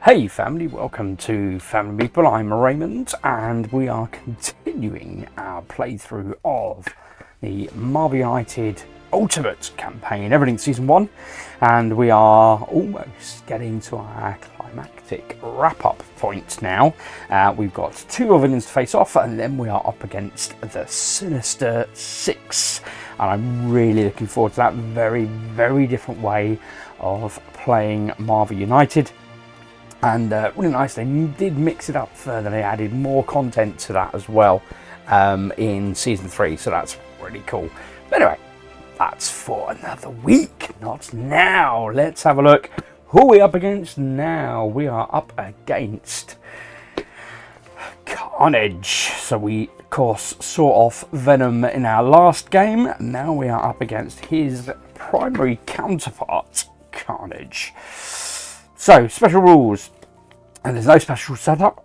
Hey family, welcome to Family People. I'm Raymond and we are continuing our playthrough of the Marvel United Ultimate campaign, everything season 1, and we are almost getting to our climactic wrap-up point now. We've got 2 villains to face off and then we are up against the Sinister Six, and I'm really looking forward to that. Very different way of playing Marvel United. And really nice, they did mix it up further. They added more content to that as well in season 3, so that's really cool. But anyway, that's for another week, not now. Let's have a look who we're up against now. We are up against Carnage. So we of course saw off Venom in our last game. Now we are up against his primary counterpart, Carnage. So, special rules, and there's no special setup.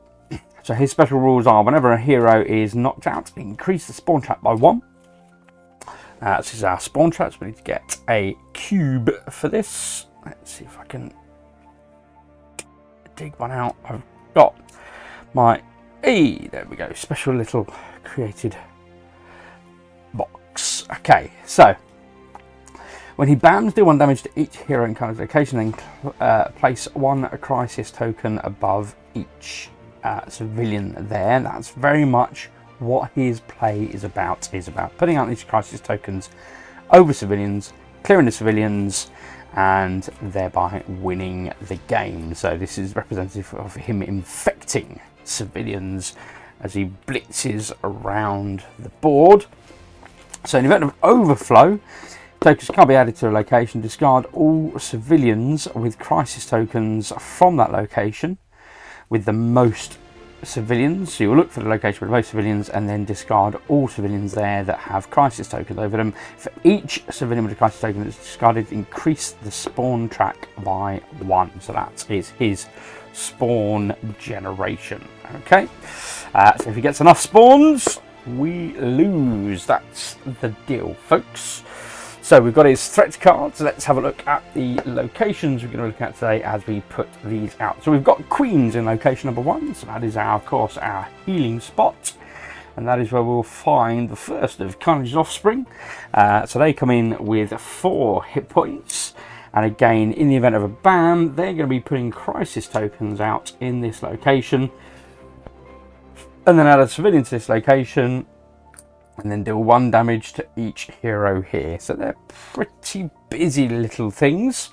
So his special rules are, whenever a hero is knocked out, increase the spawn trap by 1. This is our spawn trap, so we need to get a cube for this. Let's see if I can dig one out. I've got my, there we go, special little created box. Okay, so when he bams, do 1 damage to each hero in Carnage's location, then place 1 crisis token above each civilian there. That's very much what his play is about. Is about putting out these crisis tokens over civilians, clearing the civilians, and thereby winning the game. So this is representative of him infecting civilians as he blitzes around the board. So in the event of overflow, tokens can't be added to a location. Discard all civilians with crisis tokens from that location with the most civilians. So you'll look for the location with the most civilians and then discard all civilians there that have crisis tokens over them. For each civilian with a crisis token that's discarded, increase the spawn track by 1. So that is his spawn generation. Okay, so if he gets enough spawns, we lose. That's the deal, folks. So we've got his threat cards. Let's have a look at the locations we're going to look at today as we put these out. So we've got Queens in location number 1. So that is, of course, our healing spot. And that is where we'll find the first of Carnage's offspring. So they come in with 4 hit points. And again, in the event of a bam, they're going to be putting crisis tokens out in this location. And then add a civilian to this location. And then deal 1 damage to each hero here. So they're pretty busy little things.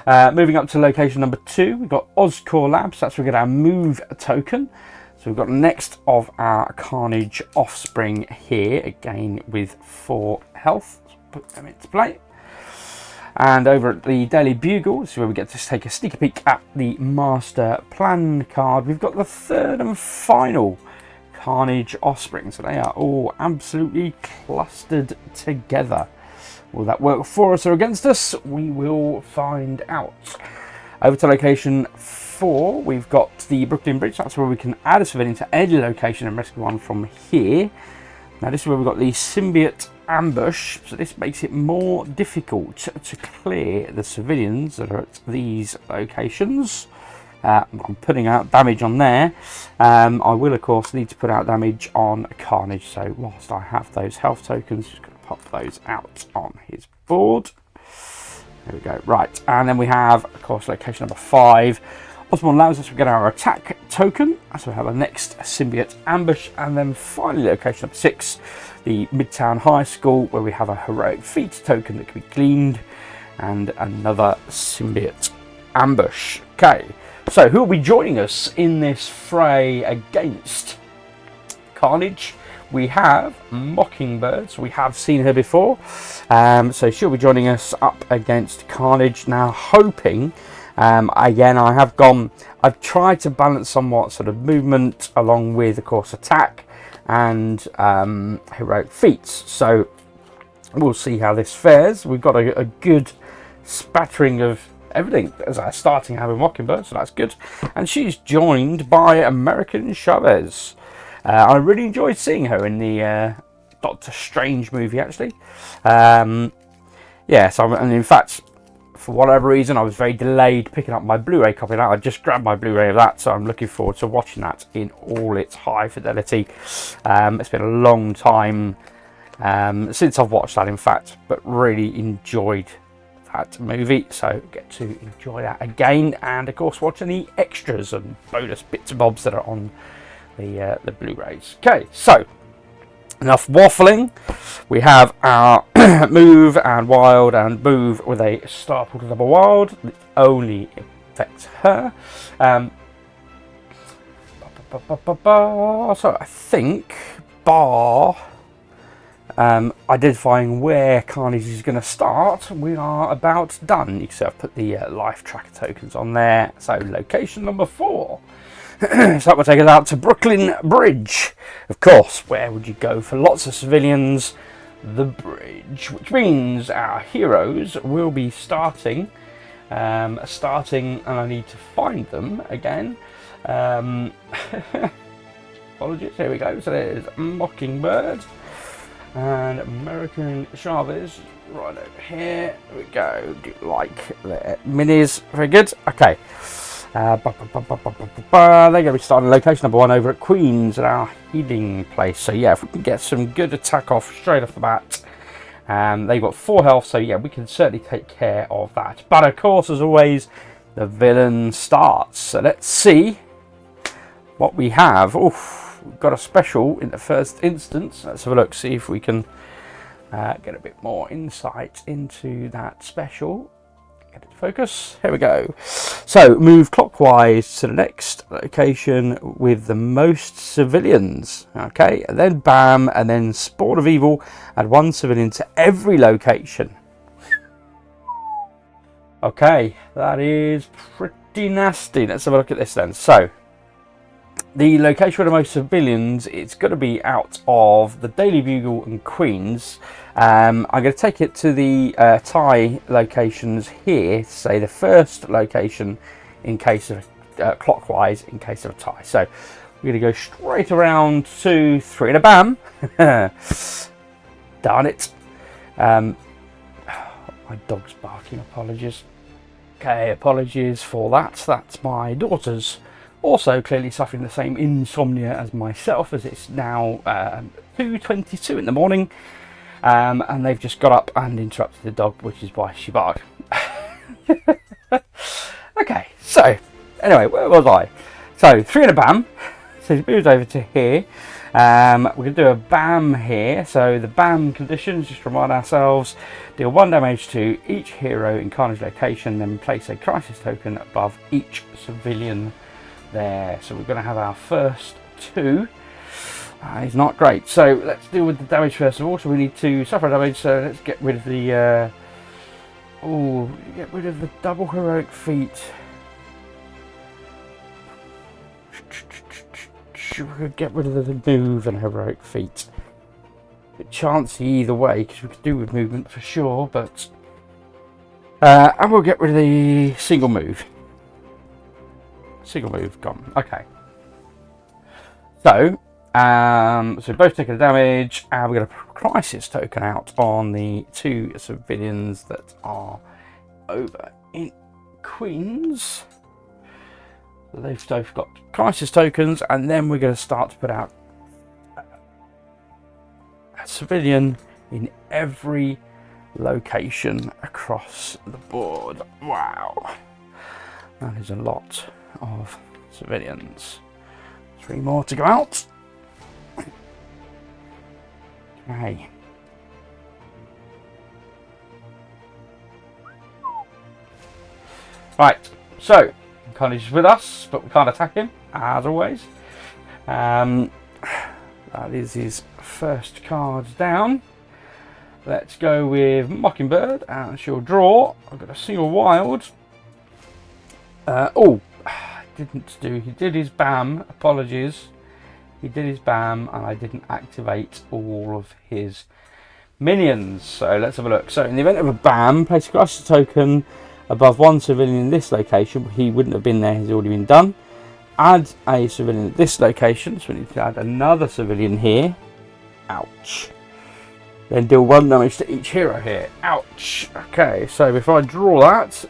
Moving up to location number 2, we've got Oscorp Labs. That's where we get our move token. So we've got next of our Carnage offspring here, again with 4 health. Let's put them into play. And over at the Daily Bugle, this is where we get to take a sneaky peek at the Master Plan card. We've got the 3rd and final Carnage offspring, so they are all absolutely clustered together. Will that work for us or against us? We will find out. Over to location 4, we've got the Brooklyn Bridge. That's where we can add a civilian to any location and rescue one from here. Now this is where we've got the symbiote ambush, so this makes it more difficult to clear the civilians that are at these locations. I'm putting out damage on there. I will of course need to put out damage on Carnage, so whilst I have those health tokens, just going to pop those out on his board. There we go. Right, and then we have of course location number 5. Osborne allows us to get our attack token, so we have a next symbiote ambush, and then finally location number 6, the Midtown High School, where we have a heroic feat token that can be gleaned, and another symbiote ambush. Okay. So, who will be joining us in this fray against Carnage? We have Mockingbird, so we have seen her before. So she'll be joining us up against Carnage. Now, hoping, again, I've tried to balance somewhat sort of movement along with, of course, attack and heroic feats. So, we'll see how this fares. We've got a good spattering of everything as our starting have a Mockingbird, so that's good. And she's joined by American Chavez. I really enjoyed seeing her in the Doctor Strange movie, actually. Yeah, so and in fact, for whatever reason, I was very delayed picking up my Blu-ray copy of that. I just grabbed my Blu-ray of that, so I'm looking forward to watching that in all its high fidelity. It's been a long time since I've watched that, in fact, but really enjoyed that movie, so get to enjoy that again, and of course watch any extras and bonus bits and bobs that are on the Blu-rays. Okay, so enough waffling. We have our move and wild and move with a star pull to double wild. It only affects her. So I think bar identifying where Carnage is going to start, we are about done. You can see I've put the life tracker tokens on there. So location number 4. So that will take us out to Brooklyn Bridge. Of course, where would you go for lots of civilians? The bridge, which means our heroes will be starting, and I need to find them again. Apologies, here we go. So there's Mockingbird and American Chavez right over here. There we go. Do you like the minis? Very good. Okay. They're going to be starting location number 1 over at Queens at our healing place. So yeah, if we can get some good attack off straight off the bat. They've got 4 health, so yeah, we can certainly take care of that. But of course, as always, the villain starts. So let's see what we have. Oof. We've got a special in the first instance. Let's have a look, see if we can get a bit more insight into that special. Get it to focus. Here we go. So move clockwise to the next location with the most civilians. Okay, and then bam, and then Spawn of Evil. Add 1 civilian to every location. Okay, that is pretty nasty. Let's have a look at this then. So the location with the most civilians, it's going to be out of the Daily Bugle and Queens. I'm going to take it to the tie locations here, say the first location in case of clockwise in case of a tie. So we're going to go straight around to 3 and a bam. Darn it. My dog's barking, apologies. Okay, apologies for that. That's my daughter's also clearly suffering the same insomnia as myself, as it's now 2:22 in the morning, and they've just got up and interrupted the dog, which is why she barked. Okay, so anyway, where was I? So 3 and a bam. So it moves over to here. We're going to do a bam here. So the bam conditions, just remind ourselves, deal 1 damage to each hero in Carnage location, then place a crisis token above each civilian there. So we're going to have our first 2. It's not great. So let's deal with the damage first of all. So we need to suffer damage. So let's get rid of the get rid of the double heroic feat. We could get rid of the move and heroic feat. Bit chancy either way, because we could do with movement for sure, but and we'll get rid of the single move. Single move gone. Okay. So so both taking damage, and we're going to crisis token out on the 2 civilians that are over in Queens. So they've both got crisis tokens, and then we're going to start to put out a civilian in every location across the board. Wow, that is a lot of civilians. 3 more to go out. Okay. Right, so Carnage is with us, but we can't attack him, as always. That is his first card down. Let's go with Mockingbird, and she'll draw. I've got a single wild. He did his bam, apologies. He did his bam, and I didn't activate all of his minions. So let's have a look. So in the event of a bam, place a crisis token above 1 civilian in this location. He wouldn't have been there, he's already been done. Add a civilian at this location, so we need to add another civilian here. Ouch. Then deal 1 damage to each hero here. Ouch. Okay, so if I draw that,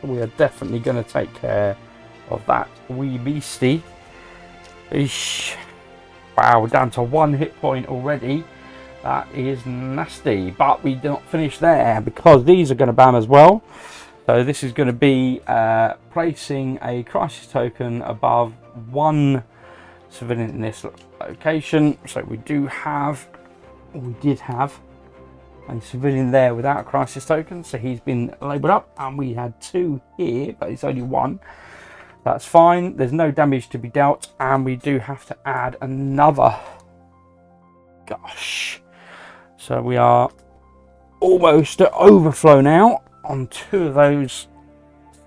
we are definitely going to take care of that wee beastie. Eesh. Wow, we're down to 1 hit point already. That is nasty. But we do not finish there, because these are going to bam as well. So this is going to be placing a crisis token above 1 civilian in this location. So we did have a civilian there without a crisis token, so he's been labelled up, and we had 2 here, but it's only 1. That's fine. There's no damage to be dealt, and we do have to add another. Gosh. So we are almost at overflow now on 2 of those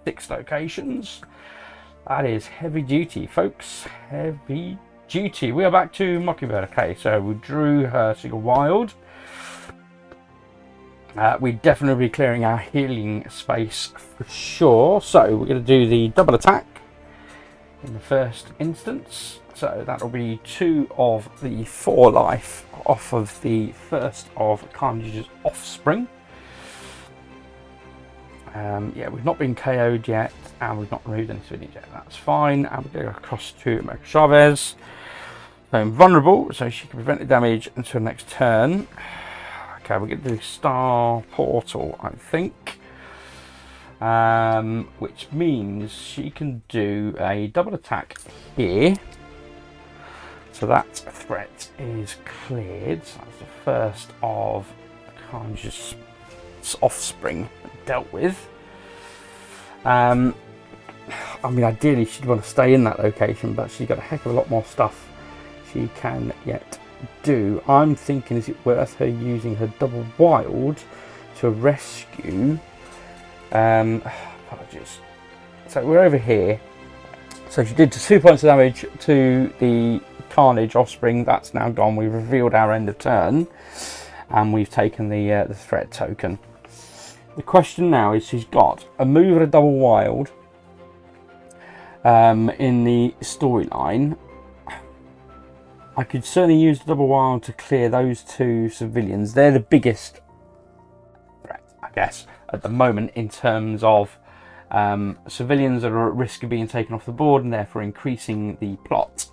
6 locations. That is heavy duty, folks. Heavy duty. We are back to Mockingbird. Okay, so we drew her single wild. We definitely be clearing our healing space for sure. So we're going to do the double attack in the first instance. So that'll be 2 of the 4 life off of the first of Carnage's offspring. Yeah, we've not been KO'd yet, and we've not removed any civilians yet. That's fine. And we're going across to Chavez. So invulnerable, so she can prevent the damage until next turn. Okay, we're going to do Star Portal, I think. Which means she can do a double attack here. So that threat is cleared. So that's the first of Carnage's offspring dealt with. I mean, ideally she'd want to stay in that location, but she's got a heck of a lot more stuff she can yet do. I'm thinking, is it worth her using her double wild to rescue? Apologies. So we're over here. So she did 2 points of damage to the Carnage offspring. That's now gone. We've revealed our end of turn, and we've taken the threat token. The question now is, she's got a move and a double wild in the storyline. I could certainly use the double wild to clear those 2 civilians. They're the biggest threat, I guess, at the moment, in terms of civilians that are at risk of being taken off the board, and therefore increasing the plot.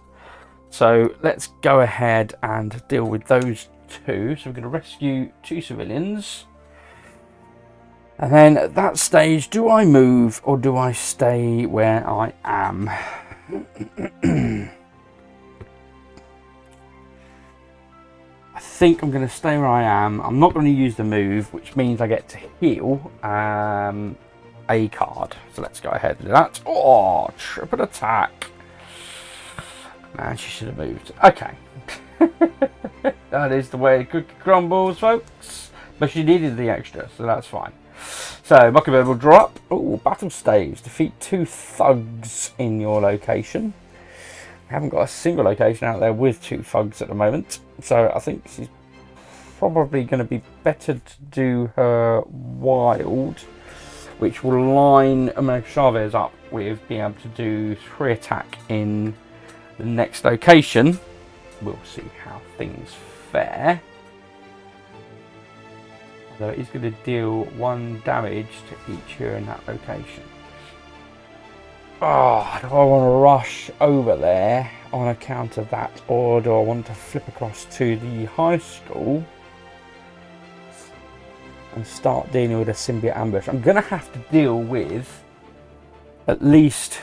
So let's go ahead and deal with those 2. So we're going to rescue 2 civilians. And then at that stage, do I move or do I stay where I am? I think I'm going to stay where I am. I'm not going to use the move, which means I get to heal a card. So let's go ahead and do that. Oh, triple attack. Man, she should have moved. Okay. That is the way the cookie crumbles, folks. But she needed the extra, so that's fine. So Mockingbird will draw up. Oh, battle staves. Defeat 2 thugs in your location. We haven't got a single location out there with 2 thugs at the moment. So I think she's probably going to be better to do her wild, which will line Chavez up with being able to do 3 attack in the next location. We'll see how things fare. Although it is going to deal 1 damage to each hero in that location. Oh, do I want to rush over there on account of that, or do I want to flip across to the high school and start dealing with a symbiote ambush? I'm going to have to deal with at least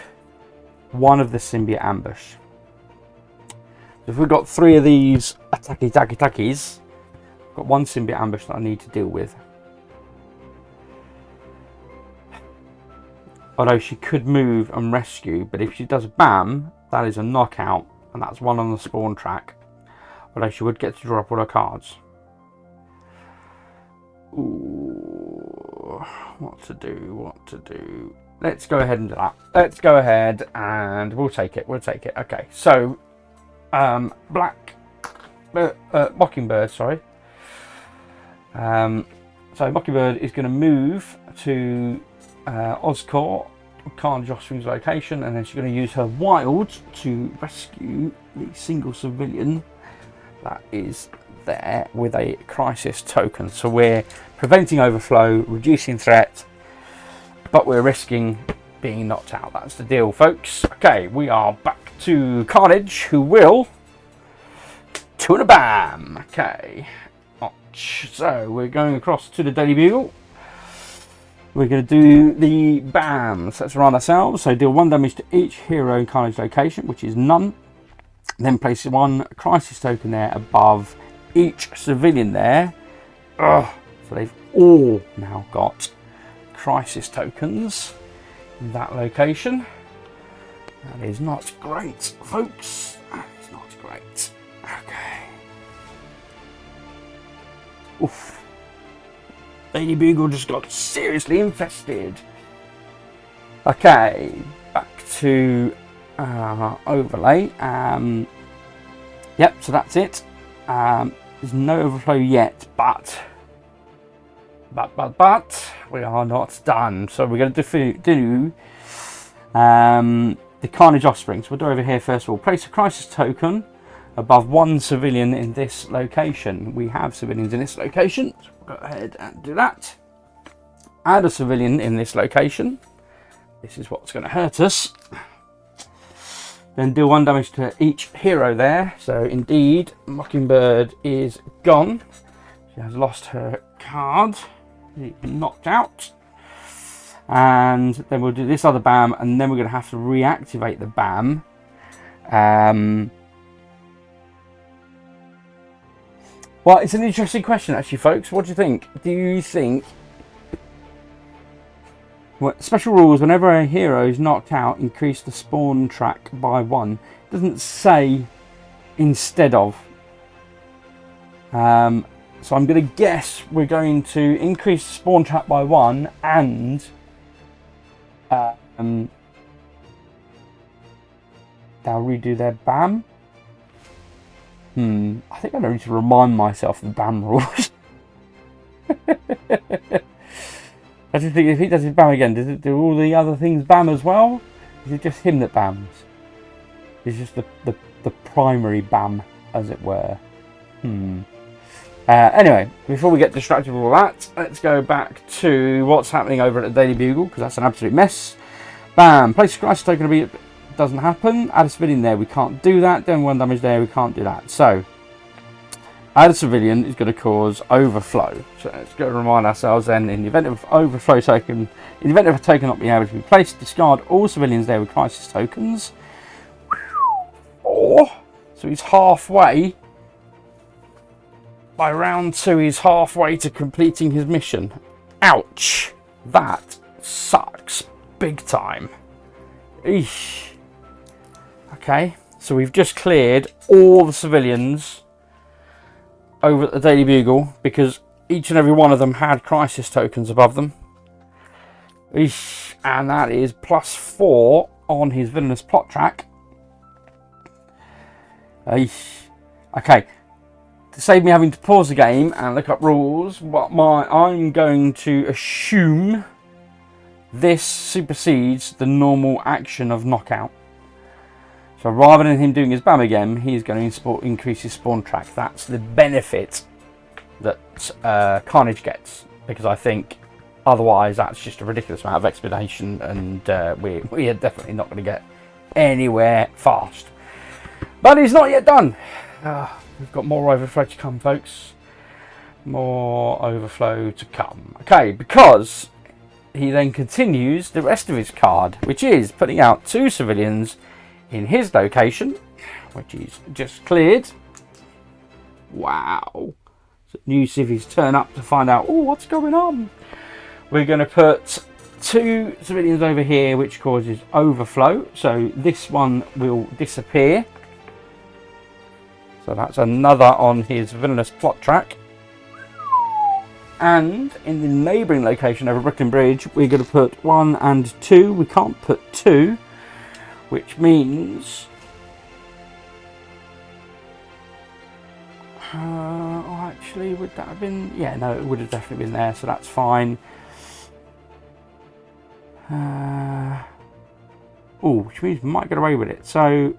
1 of the symbiote ambush. If we've got 3 of these attackies, I've got 1 symbiote ambush that I need to deal with. Although she could move and rescue, but if she does BAM, that is a knockout, and that's 1 on the spawn track. Although she would get to draw up all her cards. Ooh, what to do? Let's go ahead and do that. Let's go ahead and we'll take it. Okay, so Mockingbird, sorry. So Mockingbird is going to move to Oscorp, Carnage Offspring's location, and then she's going to use her wild to rescue the single civilian that is there with a crisis token. So we're preventing overflow, reducing threat, but we're risking being knocked out. That's the deal, folks. Okay, we are back to Carnage, who will tune a bam. Okay, so we're going across to the Daily Bugle. We're going to do the bams. Let's run ourselves. So deal 1 damage to each hero in Carnage location, which is none. Then place 1 crisis token there above each civilian there. Ugh. So they've all now got crisis tokens in that location. That is not great, folks. That is not great. Okay. Oof. Daily Bugle just got seriously infested. Okay, back to overlay. Yep, so that's it. There's no overflow yet, but we are not done. So we're going to do the Carnage offspring. So we'll do over here first of all. Place a crisis token above 1 civilian in this location. We have civilians in this location. So we'll go ahead and do that. Add a civilian in this location. This is what's going to hurt us. Then deal 1 damage to each hero there. So indeed, Mockingbird is gone. She has lost her card. She's been knocked out. And then we'll do this other BAM, and then we're going to have to reactivate the BAM. Well, it's an interesting question, actually, folks. What do you think? Do you think... Well, special rules, whenever a hero is knocked out, increase the spawn track by 1. It doesn't say instead of. So I'm going to guess we're going to increase the spawn track by 1 and they'll redo their BAM. I think I need to remind myself of the BAM rules. I just think if he does his BAM again, does it do all the other things BAM as well? Is it just him that BAMs? It's just the primary BAM, as it were. Anyway, before we get distracted with all that, let's go back to what's happening over at the Daily Bugle, because that's an absolute mess. Bam! Place a crisis token, doesn't happen. Add a civilian there, we can't do that. Doing 1 damage there, we can't do that. So, add a civilian is going to cause overflow. So let's go remind ourselves then, in the event of overflow token, in the event of a token not being able to be placed, discard all civilians there with crisis tokens. So he's halfway. By round 2, he's halfway to completing his mission. Ouch! That sucks big time. Eesh. Okay, so we've just cleared all the civilians over at the Daily Bugle because each and every one of them had crisis tokens above them. Eesh. And that is +4 on his villainous plot track. Eesh. Okay. To save me having to pause the game and look up rules, I'm going to assume this supersedes the normal action of knockout. So rather than him doing his BAM again, he's going to increase his spawn track. That's the benefit that Carnage gets, because I think otherwise that's just a ridiculous amount of expedition, and we are definitely not going to get anywhere fast. But he's not yet done. We've got more overflow to come, folks. More overflow to come. Okay, because he then continues the rest of his card, which is putting out 2 civilians in his location, which he's just cleared. Wow. So new civvies turn up to find out, oh, what's going on? We're going to put 2 civilians over here, which causes overflow. So this one will disappear. So that's another on his villainous plot track. And in the neighbouring location over Brooklyn Bridge, we're going to put 1 and 2. We can't put 2, which means... actually, would that have been... Yeah, no, it would have definitely been there, so that's fine. Which means we might get away with it. So...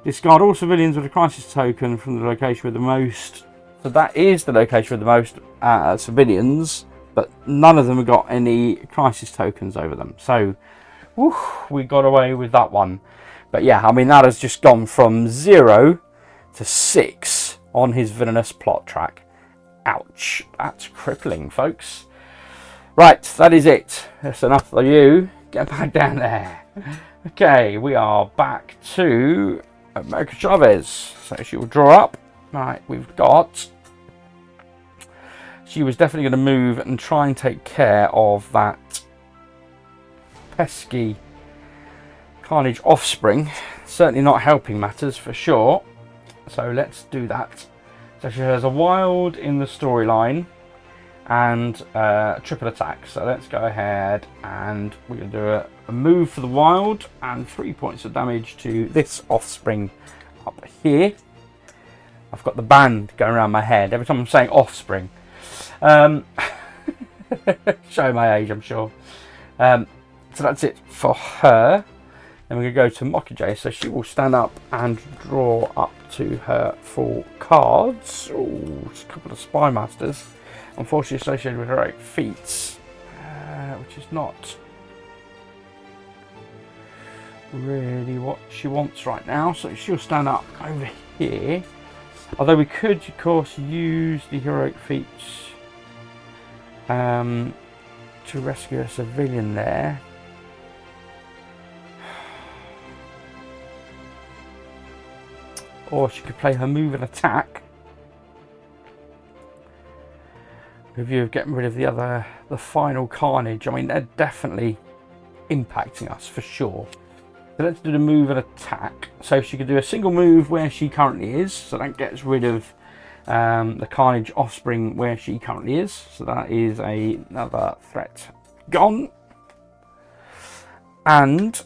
discard all civilians with a crisis token from the location with the most So that is the location with the most civilians, but none of them have got any crisis tokens over them. So, whew, we got away with that one. But yeah, I mean, that has just gone from 0 to 6 on his villainous plot track. Ouch, that's crippling, folks. Right, that is it. That's enough for you. Get back down there. Okay, we are back to America Chavez. So she will draw up. Right, we've got... She was definitely going to move and try and take care of that pesky Carnage offspring. Certainly not helping matters for sure. So let's do that. So she has a wild in the storyline and triple attack. So let's go ahead and we're going to do a move for the wild and 3 points of damage to this offspring up here. I've got the band going around my head every time I'm saying offspring. Show my age, I'm sure. So that's it for her. Then we're going to go to Mockingbird. So she will stand up and draw up to her full cards. Oh, just a couple of Spy Masters. Unfortunately associated with heroic feats, which is not really what she wants right now. So she'll stand up over here. Although we could, of course, use the heroic feats to rescue a civilian there. Or she could play her move and attack with view of getting rid of the final Carnage. I mean, they're definitely impacting us for sure. So let's do the move and attack. So she could do a single move where she currently is. So that gets rid of the Carnage offspring where she currently is. So that is another threat gone. And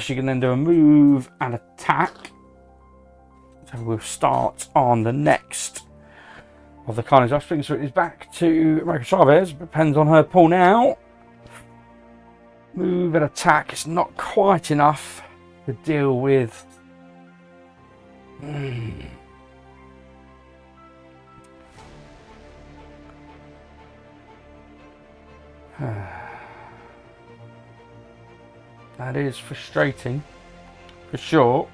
she can then do a move and attack. So we'll start on the next of the Carnage offspring. So it is back to America Chavez. Depends on her pull now. Move and attack. It's not quite enough to deal with. That is frustrating for sure.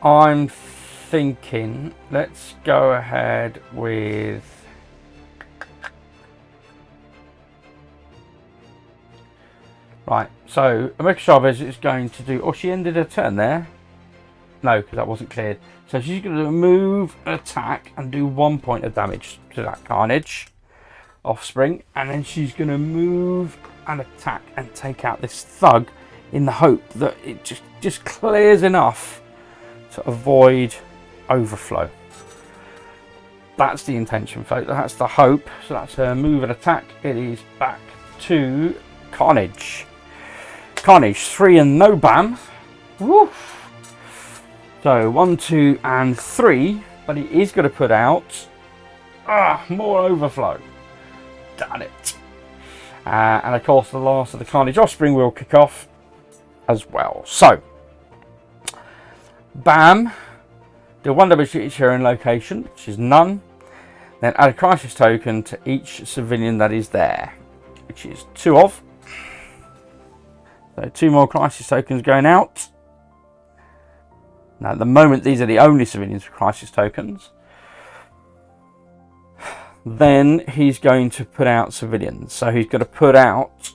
I'm thinking let's go ahead with right, so America Chavez is going to do, oh, she ended her turn there. No, because that wasn't cleared. So she's going to move, attack, and do 1 point of damage to that Carnage offspring. And then she's going to move and attack and take out this thug in the hope that it just clears enough to avoid overflow. That's the intention, folks. That's the hope. So that's her move and attack. It is back to Carnage. Carnage, 3 and no bam. Woof. So 1, 2, and 3. But he is going to put out more overflow. Damn it. And of course, the last of the Carnage offspring will kick off as well. So, bam. Do 1 damage to each hero in location, which is none. Then add a crisis token to each civilian that is there, which is 2 of. So 2 more crisis tokens going out. Now at the moment these are the only civilians with crisis tokens. Then he's going to put out civilians. So he's going to put out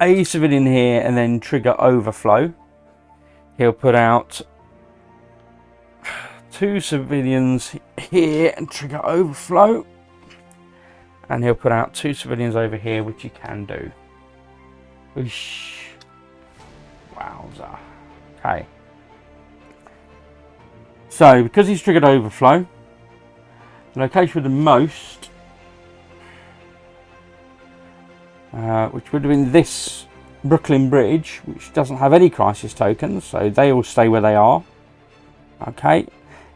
a civilian here and then trigger overflow. He'll put out 2 civilians here and trigger overflow. And he'll put out 2 civilians over here, which he can do. Oosh. Wowza. Okay. So, because he's triggered overflow, the location with the most, which would have been this Brooklyn Bridge, which doesn't have any crisis tokens, so they all stay where they are. Okay.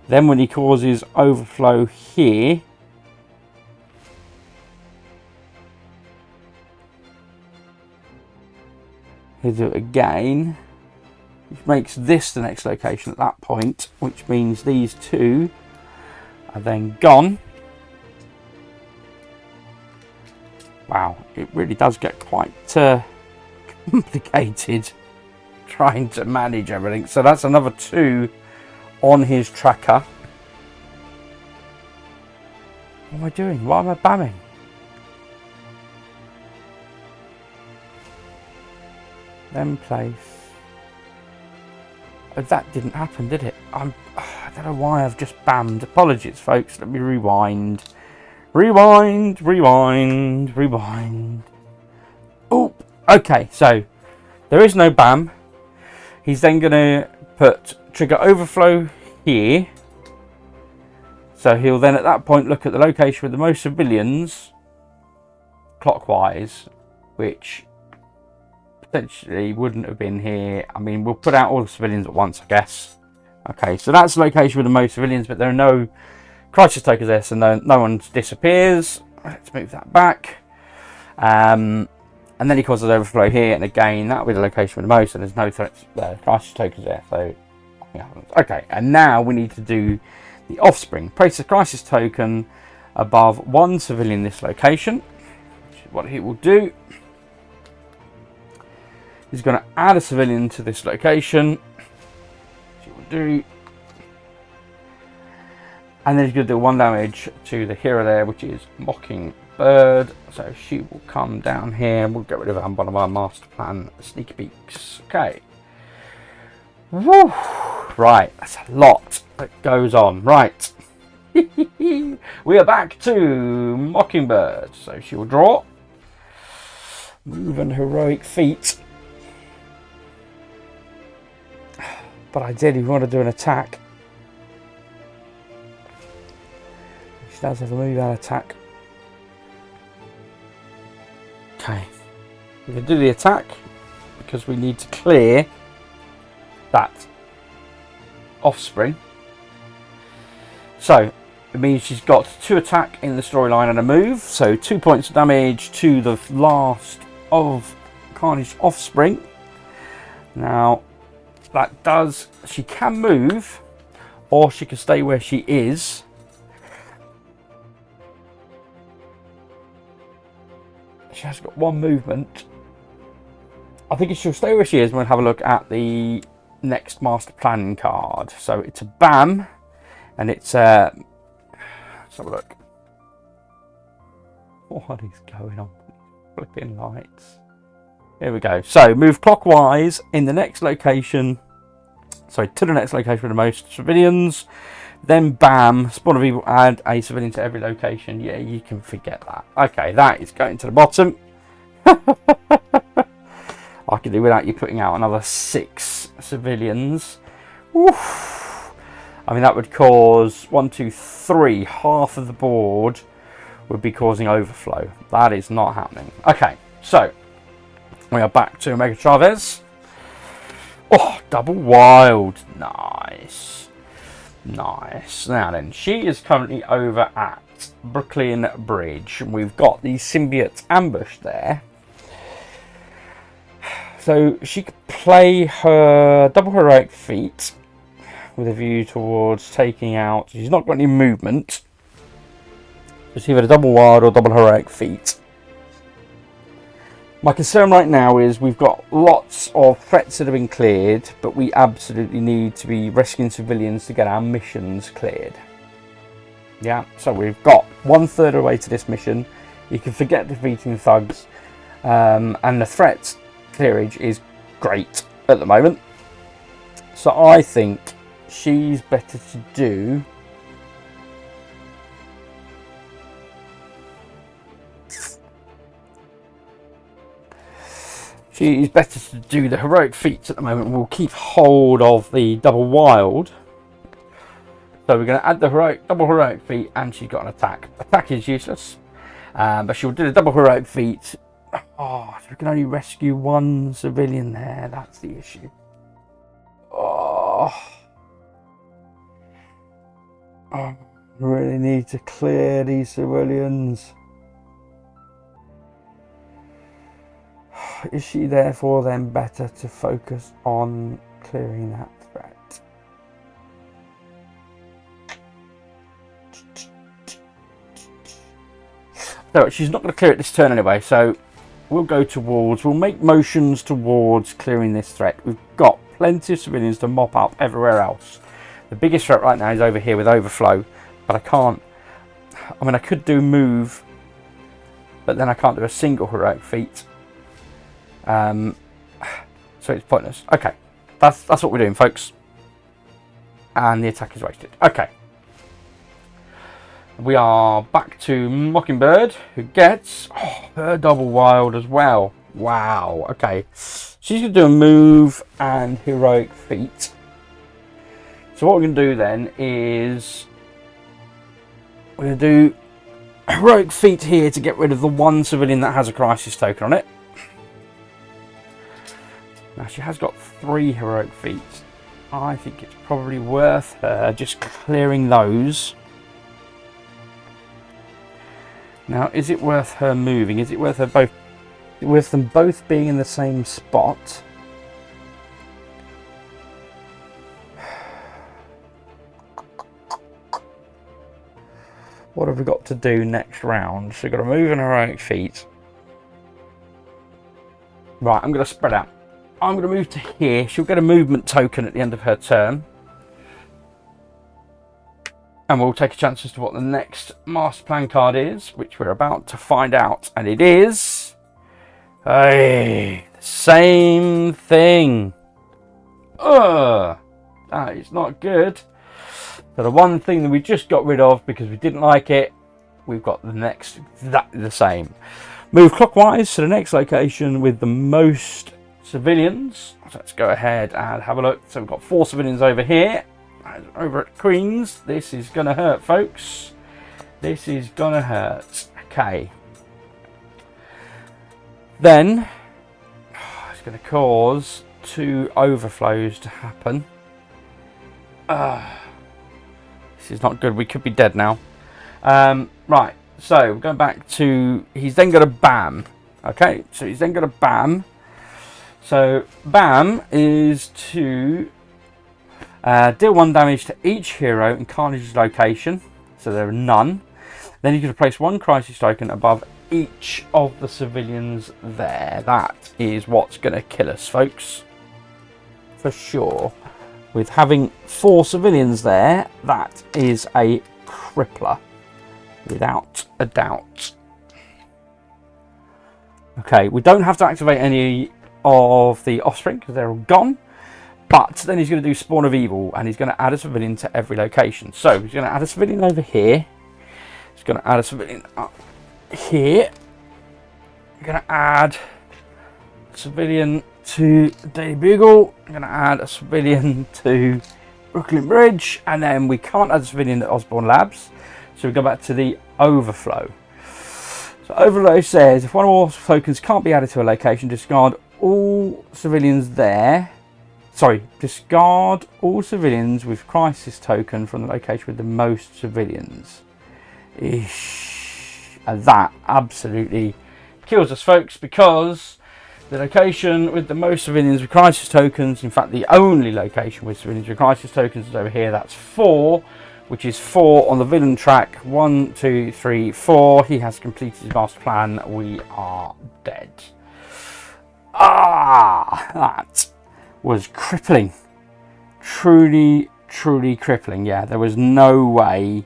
Then when he causes overflow here, he'll do it again. which makes this the next location at that point, which means these two are then gone. Wow, it really does get quite complicated trying to manage everything. So that's another 2 on his tracker. What am I doing? Why am I bamming? Then place. Oh, that didn't happen, did it? I don't know why I've just bammed. Apologies, folks. Let me rewind. Rewind. Oh, okay. So there is no bam. He's then going to put trigger overflow here. So he'll then at that point look at the location with the most civilians clockwise, which potentially wouldn't have been here. I mean, we'll put out all the civilians at once, I guess. Okay, so that's the location with the most civilians, but there are no crisis tokens there, so no one disappears. Let's move that back. And then he causes overflow here, and again, that'll be the location with the most, and there's no threats there, crisis tokens there, so yeah. Okay, and now we need to do the offspring. Place a crisis token above 1 civilian in this location, which is what he will do. He's going to add a civilian to this location, which he will do. And then he's going to do 1 damage to the hero there, which is Mockingbird. So she will come down here. We'll get rid of one of our master plan sneaky peeks. Okay. Woo. Right, that's a lot that goes on. Right. We are back to Mockingbird. So she will draw. Move and heroic feat. But ideally we want to do an attack. She does have a move and attack. Okay. We can do the attack because we need to clear that offspring. So it means she's got 2 attack in the storyline and a move. So 2 points of damage to the last of Carnage offspring. Now that does, she can move or she can stay where she is. She has got 1 movement. I think she'll stay where she is. We'll have a look at the next master plan card. So it's a BAM, and it's let's have a look. What is going on? Flipping lights. Here we go. So move clockwise in the next location. Sorry, to the next location with the most civilians. Then BAM, spawn of evil, add a civilian to every location. Yeah, you can forget that. Okay, that is going to the bottom. I can do without you putting out another 6 civilians. Oof. I mean, that would cause 1, 2, 3. Half of the board would be causing overflow. That is not happening. Okay, so we are back to Omega Chavez. Oh, double wild. Nice. Nice. Now then, she is currently over at Brooklyn Bridge. We've got the symbiote ambush there. So she could play her double heroic feat with a view towards taking out. She's not got any movement. It's either a double wild or double heroic feat. My concern right now is we've got lots of threats that have been cleared, but we absolutely need to be rescuing civilians to get our missions cleared. Yeah, so we've got 1/3 of the way to this mission. You can forget defeating thugs, and the threats clearage is great at the moment. So I think she's better to do She's better to do the heroic feats at the moment. We'll keep hold of the double wild. So we're going to add the double heroic feat, and she's got an attack. Attack is useless, but she'll do the double heroic feat. Oh, so we can only rescue 1 civilian there. That's the issue. Oh, I really need to clear these civilians. Is she therefore then better to focus on clearing that threat. So she's not going to clear it this turn anyway, so we'll go towards, we'll make motions towards clearing this threat. We've got plenty of civilians to mop up everywhere else. The biggest threat right now is over here with overflow, but I can't, I mean I could do move, but then I can't do a single heroic feat. So it's pointless. Okay, that's what we're doing, folks. And the attack is wasted. Okay. We are back to Mockingbird, who gets her double wild as well. Wow, okay. She's going to do a move and heroic feat. So what we're going to do then is we're going to do a heroic feat here to get rid of the one civilian that has a crisis token on it. Now she has got 3 heroic feats. I think it's probably worth her just clearing those. Now, is it worth her moving? Is it worth her both? With them both being in the same spot? What have we got to do next round? So we've got to move in heroic feet. Right, I'm going to spread out. I'm going to move to here. She'll get a movement token at the end of her turn. And we'll take a chance as to what the next master plan card is, which we're about to find out. And it is the same thing. That is not good. So the one thing that we just got rid of because we didn't like it, we've got the next exactly the same. Move clockwise to the next location with the most civilians. So let's go ahead and have a look. So we've got 4 civilians over here. Over at Queen's. This is gonna hurt, folks. This is gonna hurt. Okay. Then it's gonna cause 2 overflows to happen. This is not good. We could be dead now. Right. So we're going back to. He's then got a bam. Okay. So he's then got a bam. So bam is to deal 1 damage to each hero in Carnage's location, so there are none. Then you can place 1 crisis token above each of the civilians there. That is what's going to kill us, folks. For sure. With having 4 civilians there, that is a crippler. Without a doubt. Okay, we don't have to activate any of the offspring because they're all gone. But then he's going to do Spawn of Evil, and he's going to add a civilian to every location. So he's going to add a civilian over here. He's going to add a civilian up here. He's going to add a civilian to Daily Bugle. I'm going to add a civilian to Brooklyn Bridge. And then we can't add a civilian to Osborne Labs. So we go back to the Overflow. So Overflow says, if one or more tokens can't be added to a location, discard all civilians there. Sorry, discard all civilians with crisis token from the location with the most civilians. Ish. And that absolutely kills us, folks, because the location with the most civilians with crisis tokens, in fact the only location with civilians with crisis tokens is over here. That's 4, which is 4 on the villain track. 1, 2, 3, 4. He has completed his master plan. We are dead. That was crippling. Truly crippling. Yeah, there was no way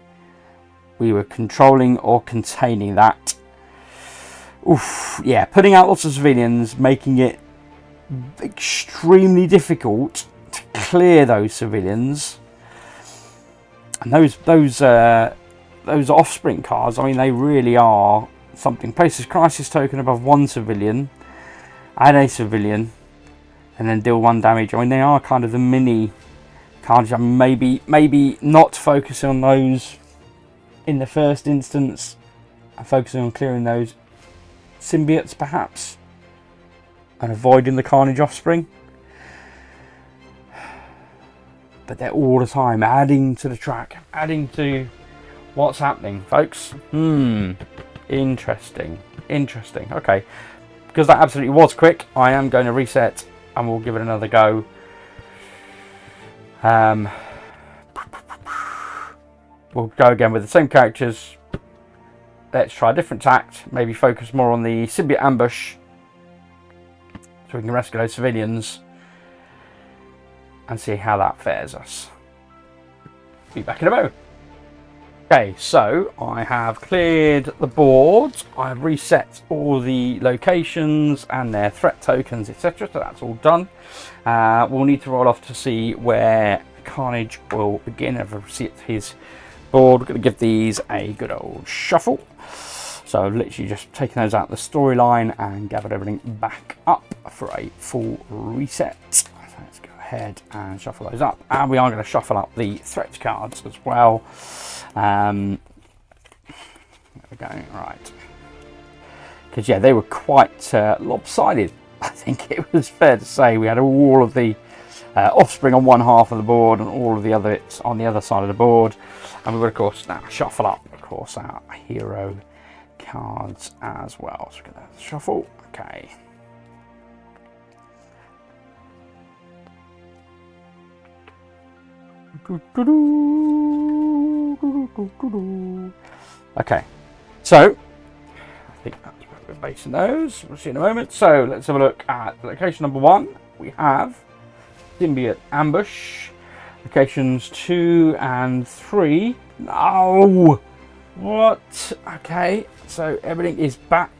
we were controlling or containing that. Oof, yeah, putting out lots of civilians, making it extremely difficult to clear those civilians. And those offspring cards, I mean, they really are something. Places crisis token above 1 civilian, add a civilian, and then deal 1 damage. I mean, they are kind of the mini cards. I mean, maybe not focusing on those in the first instance, and focusing on clearing those symbiotes perhaps, and avoiding the Carnage offspring. But they're all the time adding to the track, adding to what's happening, folks. Interesting. Okay, because that absolutely was quick, I am going to reset and we'll give it another go. We'll go again with the same characters. Let's try a different tact. Maybe focus more on the symbiote ambush, so we can rescue those civilians and see how that fares us. Be back in a moment. Okay, so I have cleared the board. I've reset all the locations and their threat tokens, etc. So that's all done. We'll need to roll off to see where Carnage will begin. I've reset his board. We're going to give these a good old shuffle. So I've literally just taken those out of the storyline and gathered everything back up for a full reset. So let's go ahead and shuffle those up. And we are going to shuffle up the threat cards as well. There we go, right. Because, yeah, they were quite lopsided. I think it was fair to say we had all of the offspring on one half of the board and all of the other bits on the other side of the board. And we would, of course, now shuffle up, of course, our hero cards as well. So we're going to shuffle. Okay. Okay, so I think that's where we're basing those. We'll see in a moment. So let's have a look at location number 1. We have symbiote ambush. Locations 2 and 3. No! What? Okay, so everything is back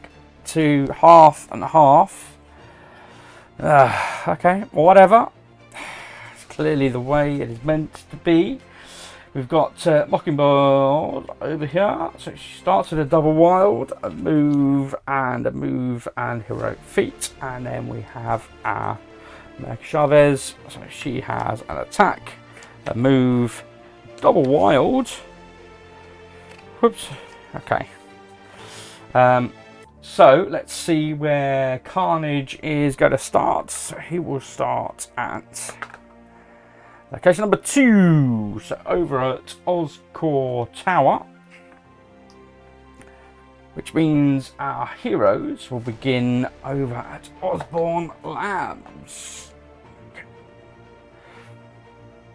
to half and half. Okay, whatever. It's clearly the way it is meant to be. We've got Mockingbird over here. So she starts with a double wild, a move and heroic feat. And then we have our Chavez. So she has an attack, a move, double wild. Whoops. Okay. So let's see where Carnage is going to start. So he will start at location number 2. So over at Oscorp Tower, which means our heroes will begin over at Osborn Labs.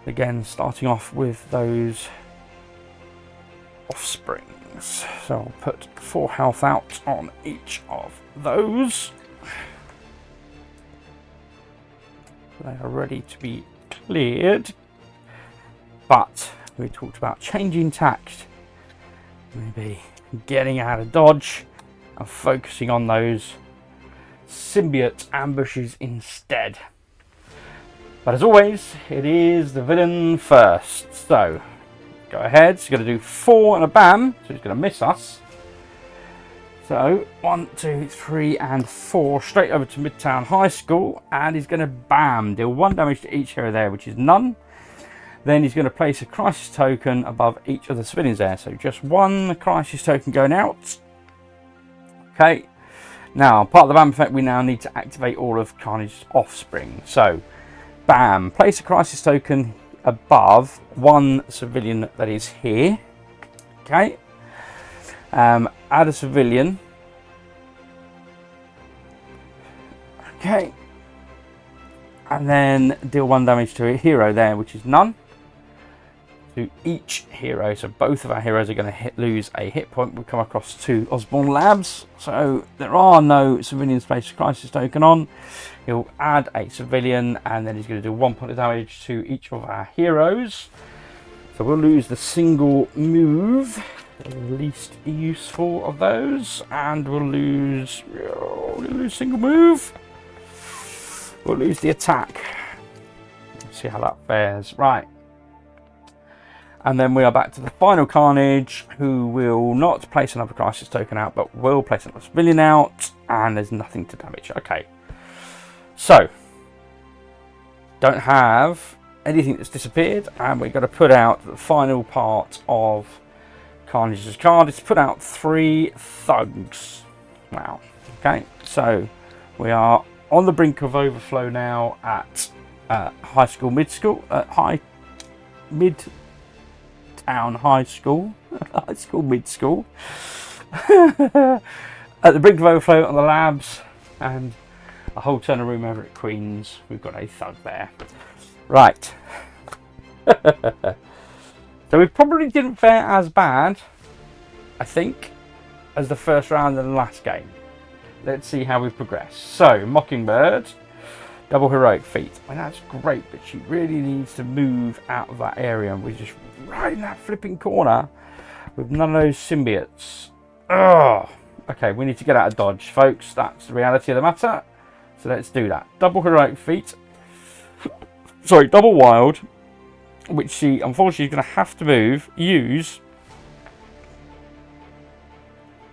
Again, starting off with those offsprings. So I'll put 4 health out on each of those. They are ready to be cleared. But we talked about changing tact. Maybe getting out of dodge and focusing on those symbiote ambushes instead. But as always, it is the villain first. So go ahead. He's going to do 4 and a bam, so he's going to miss us. So 1, 2, 3, and 4 straight over to Midtown High School, and he's going to bam, deal 1 damage to each hero there, which is none. Then he's going to place a crisis token above each of the civilians there, so just 1 crisis token going out. Okay. Now, part of the bam effect, we now need to activate all of Carnage's offspring. So, bam, place a crisis token above 1 civilian that is here. Okay. Add a civilian. Okay. And then deal 1 damage to a hero there, which is none. To each hero, so both of our heroes are going to lose a hit point. We'll come across to Osborn Labs. So there are no civilian space crisis token on. He'll add a civilian, and then he's going to do 1 point of damage to each of our heroes. So we'll lose the single move, the least useful of those, and we'll lose single move. We'll lose the attack. Let's see how that fares. Right. And then we are back to the final Carnage, who will not place another crisis token out, but will place another civilian out, and there's nothing to damage. Okay. So, don't have anything that's disappeared, and we're going to put out the final part of Carnage's card. It's put out 3 thugs. Wow. Okay, so we are on the brink of overflow now at Midtown High School, High School Mid School, at the brink of overflow on the labs, and a whole ton of room over at Queen's. We've got a thug there. Right. So we probably didn't fare as bad, I think, as the first round of the last game. Let's see how we progress. So, Mockingbird, double heroic feat. I mean, that's great, but she really needs to move out of that area. And we're just right in that flipping corner with none of those symbiotes. Ugh. Okay, we need to get out of dodge, folks. That's the reality of the matter. So let's do that. Double heroic feat. Sorry, double wild, which she unfortunately is going to have to use.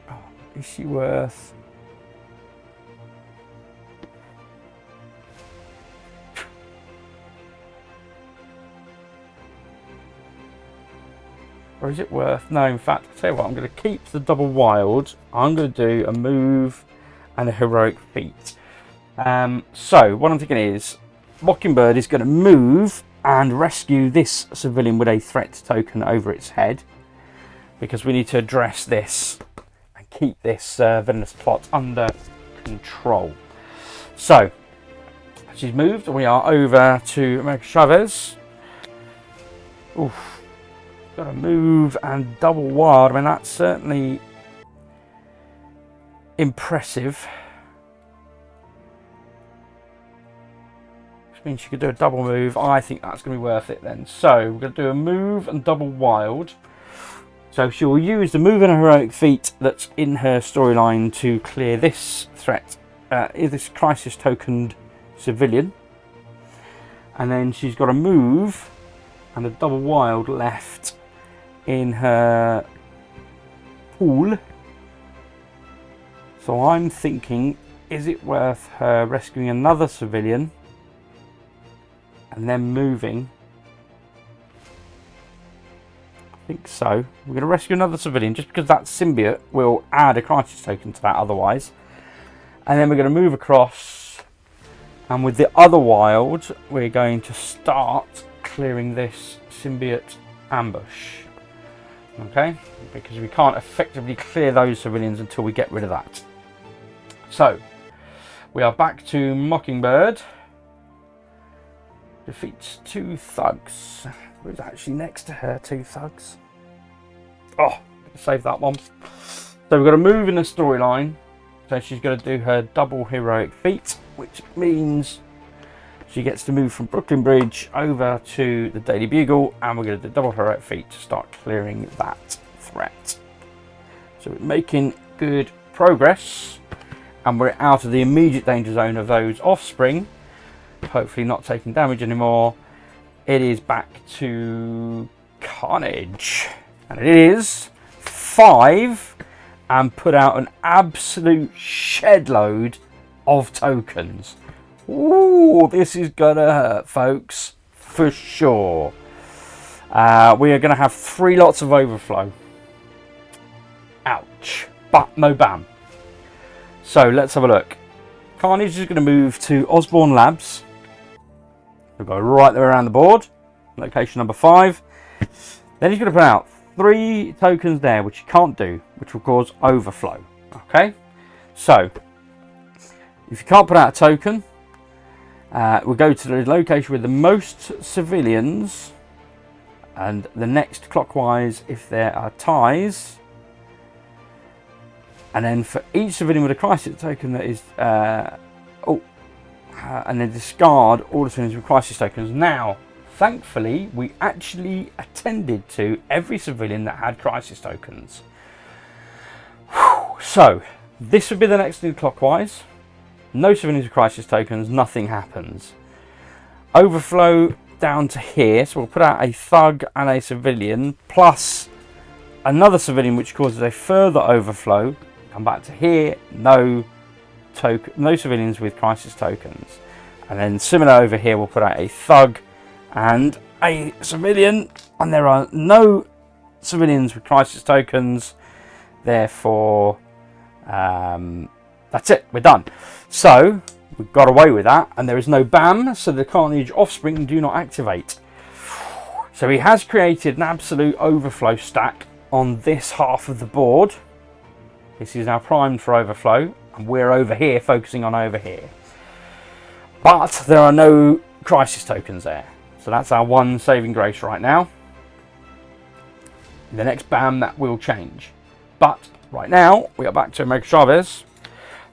Oh, is she worth? Or is it worth? No, in fact, I'll tell you what, I'm going to keep the double wild. I'm going to do a move and a heroic feat. So, what I'm thinking is, Mockingbird is going to move and rescue this civilian with a threat token over its head. Because we need to address this and keep this villainous plot under control. So, she's moved. We are over to Chavez. Oof. Got to move and double wild. I mean, that's certainly impressive. Which means she could do a double move. I think that's going to be worth it then. So we're going to do a move and double wild. So she will use the move and a heroic feat that's in her storyline to clear this threat. This crisis tokened civilian. And then she's got a move and a double wild left in her pool. So I'm thinking, is it worth her rescuing another civilian and then moving? I think so. We're going to rescue another civilian just because that symbiote will add a crisis token to that otherwise. And then we're going to move across, and with the other wild we're going to start clearing this symbiote ambush. Okay, because we can't effectively clear those civilians until we get rid of that. So we are back to Mockingbird. Defeats 2 thugs. Who's actually next to her? 2 thugs. Oh, save that one. So we've got to move in the storyline. So she's going to do her double heroic feat, which means she gets to move from Brooklyn Bridge over to the Daily Bugle, and we're going to do double heroic feat to start clearing that threat. So we're making good progress, and we're out of the immediate danger zone of those offspring. Hopefully not taking damage anymore. It is back to Carnage, and it is 5 and put out an absolute shed load of tokens. Ooh, this is gonna hurt, folks, for sure. We are gonna have 3 lots of overflow. Ouch, but no BAM. So let's have a look. Carnage is gonna move to Osborne Labs. We'll go right there around the board, location number 5. Then he's gonna put out 3 tokens there, which you can't do, which will cause overflow. Okay, so if you can't put out a token, we'll go to the location with the most civilians, and the next clockwise if there are ties. And then for each civilian with a crisis token that is, and then discard all the civilians with crisis tokens. Now, thankfully, we actually attended to every civilian that had crisis tokens. Whew. So, this would be the next thing clockwise. No civilians with crisis tokens, nothing happens. Overflow down to here, so we'll put out a thug and a civilian, plus another civilian which causes a further overflow. Come back to here, no civilians with crisis tokens. And then similar over here, we'll put out a thug and a civilian, and there are no civilians with crisis tokens, therefore that's it, we're done. So we've got away with that, and there is no BAM, so the Carnage offspring do not activate. So he has created an absolute overflow stack on this half of the board. This is now primed for overflow, and we're over here focusing on over here. But there are no crisis tokens there. So that's our one saving grace right now. In the next BAM, that will change. But right now, we are back to Omega Chavez. So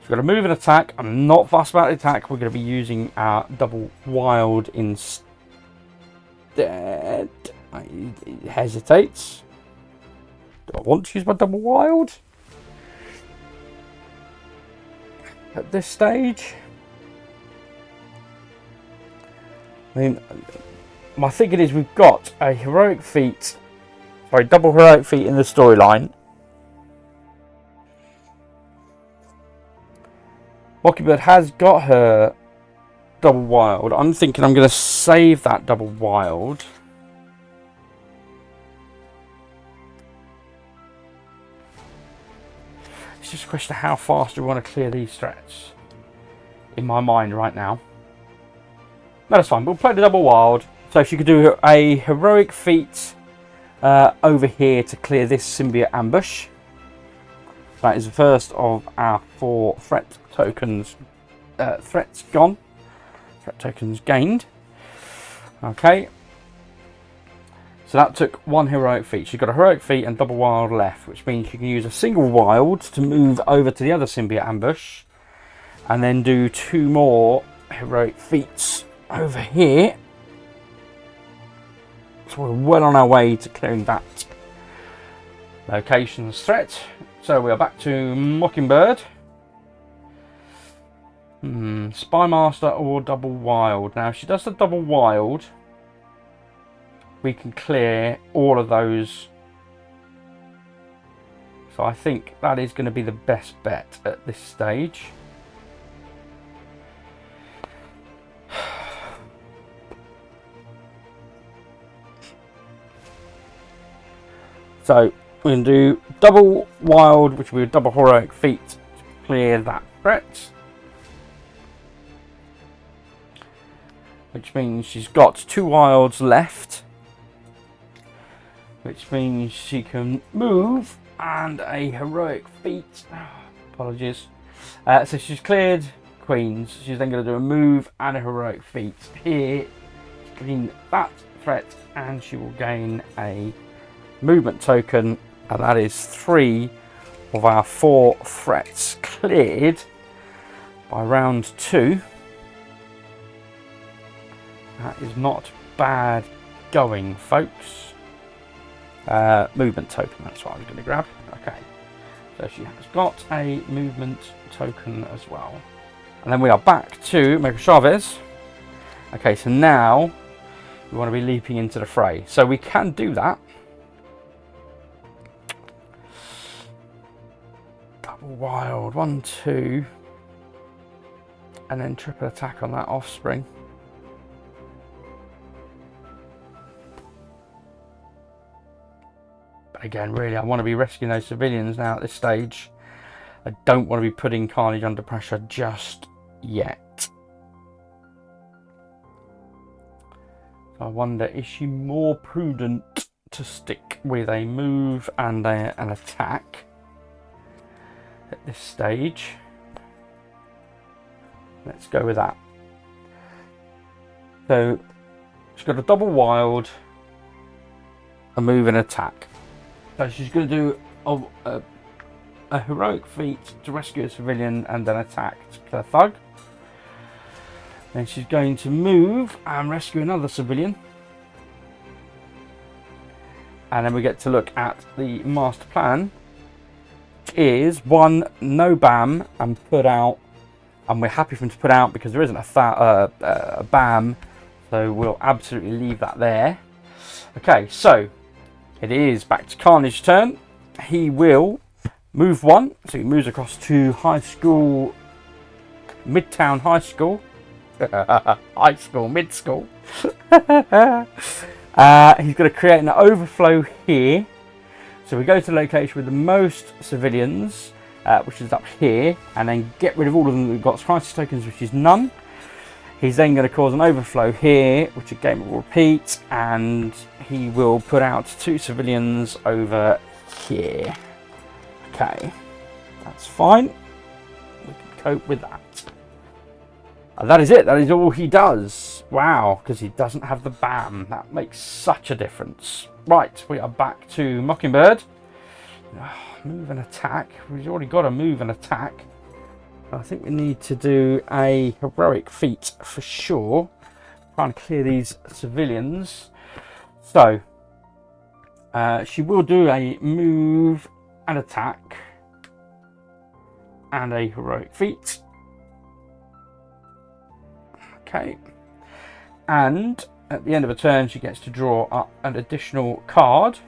we've got to move and attack. I'm not fussed about the attack. We're going to be using our double wild instead. It hesitates. Do I want to use my double wild at this stage? I mean, my thinking is we've got a heroic feat, sorry, double heroic feat in the storyline. Mockingbird has got her double wild. I'm thinking I'm going to save that double wild. It's just a question of how fast do we want to clear these threats in my mind right now. No, that's fine. We'll play the double wild. So she could do a heroic feat over here to clear this symbiote ambush. That is the first of our 4 threat tokens. Threats gone. Threat tokens gained. Okay. So that took 1 heroic feat. She's got a heroic feat and double wild left, which means she can use a single wild to move over to the other symbiote ambush, and then do 2 more heroic feats over here. So we're well on our way to clearing that location's threat. So we are back to Mockingbird. Spy Master or double wild. Now if she does the double wild, we can clear all of those. So I think that is going to be the best bet at this stage. So we can do double wild, which will be a double heroic feat to clear that threat. Which means she's got 2 wilds left. Which means she can move and a heroic feat. Apologies. So she's cleared Queens. She's then going to do a move and a heroic feat here to clean that threat, and she will gain a movement token, and that is 3 of our 4 threats cleared by round 2. That is not bad going, folks. Movement token, that's what I was going to grab. Okay, so she has got a movement token as well. And then we are back to Omega Chavez. Okay, so now we want to be leaping into the fray. So we can do that. Double wild, 1, 2. And then triple attack on that offspring. But again, really, I want to be rescuing those civilians now at this stage. I don't want to be putting Carnage under pressure just yet. So I wonder, is she more prudent to stick with a move and an attack at this stage? Let's go with that. So she's got a double wild, a move and attack. So she's going to do a heroic feat to rescue a civilian and then attack to kill a thug. Then she's going to move and rescue another civilian. And then we get to look at the master plan, which is 1, no BAM, and put out. And we're happy for him to put out because there isn't a BAM, so we'll absolutely leave that there. Okay, so it is back to Carnage's turn. He will move 1, so he moves across to high school, Midtown High School. High school, mid school. He's going to create an overflow here. So we go to the location with the most civilians, which is up here, and then get rid of all of them. We've got crisis tokens, which is none. He's then going to cause an overflow here, which again will repeat, and he will put out 2 civilians over here. Okay, that's fine. We can cope with that. And that is it. That is all he does. Wow, because he doesn't have the BAM. That makes such a difference. Right, we are back to Mockingbird. Move and attack. We've already got a move and attack. I think we need to do a heroic feat for sure. Trying to clear these civilians. So, she will do a move and attack. And a heroic feat. Okay. And at the end of a turn, she gets to draw up an additional card.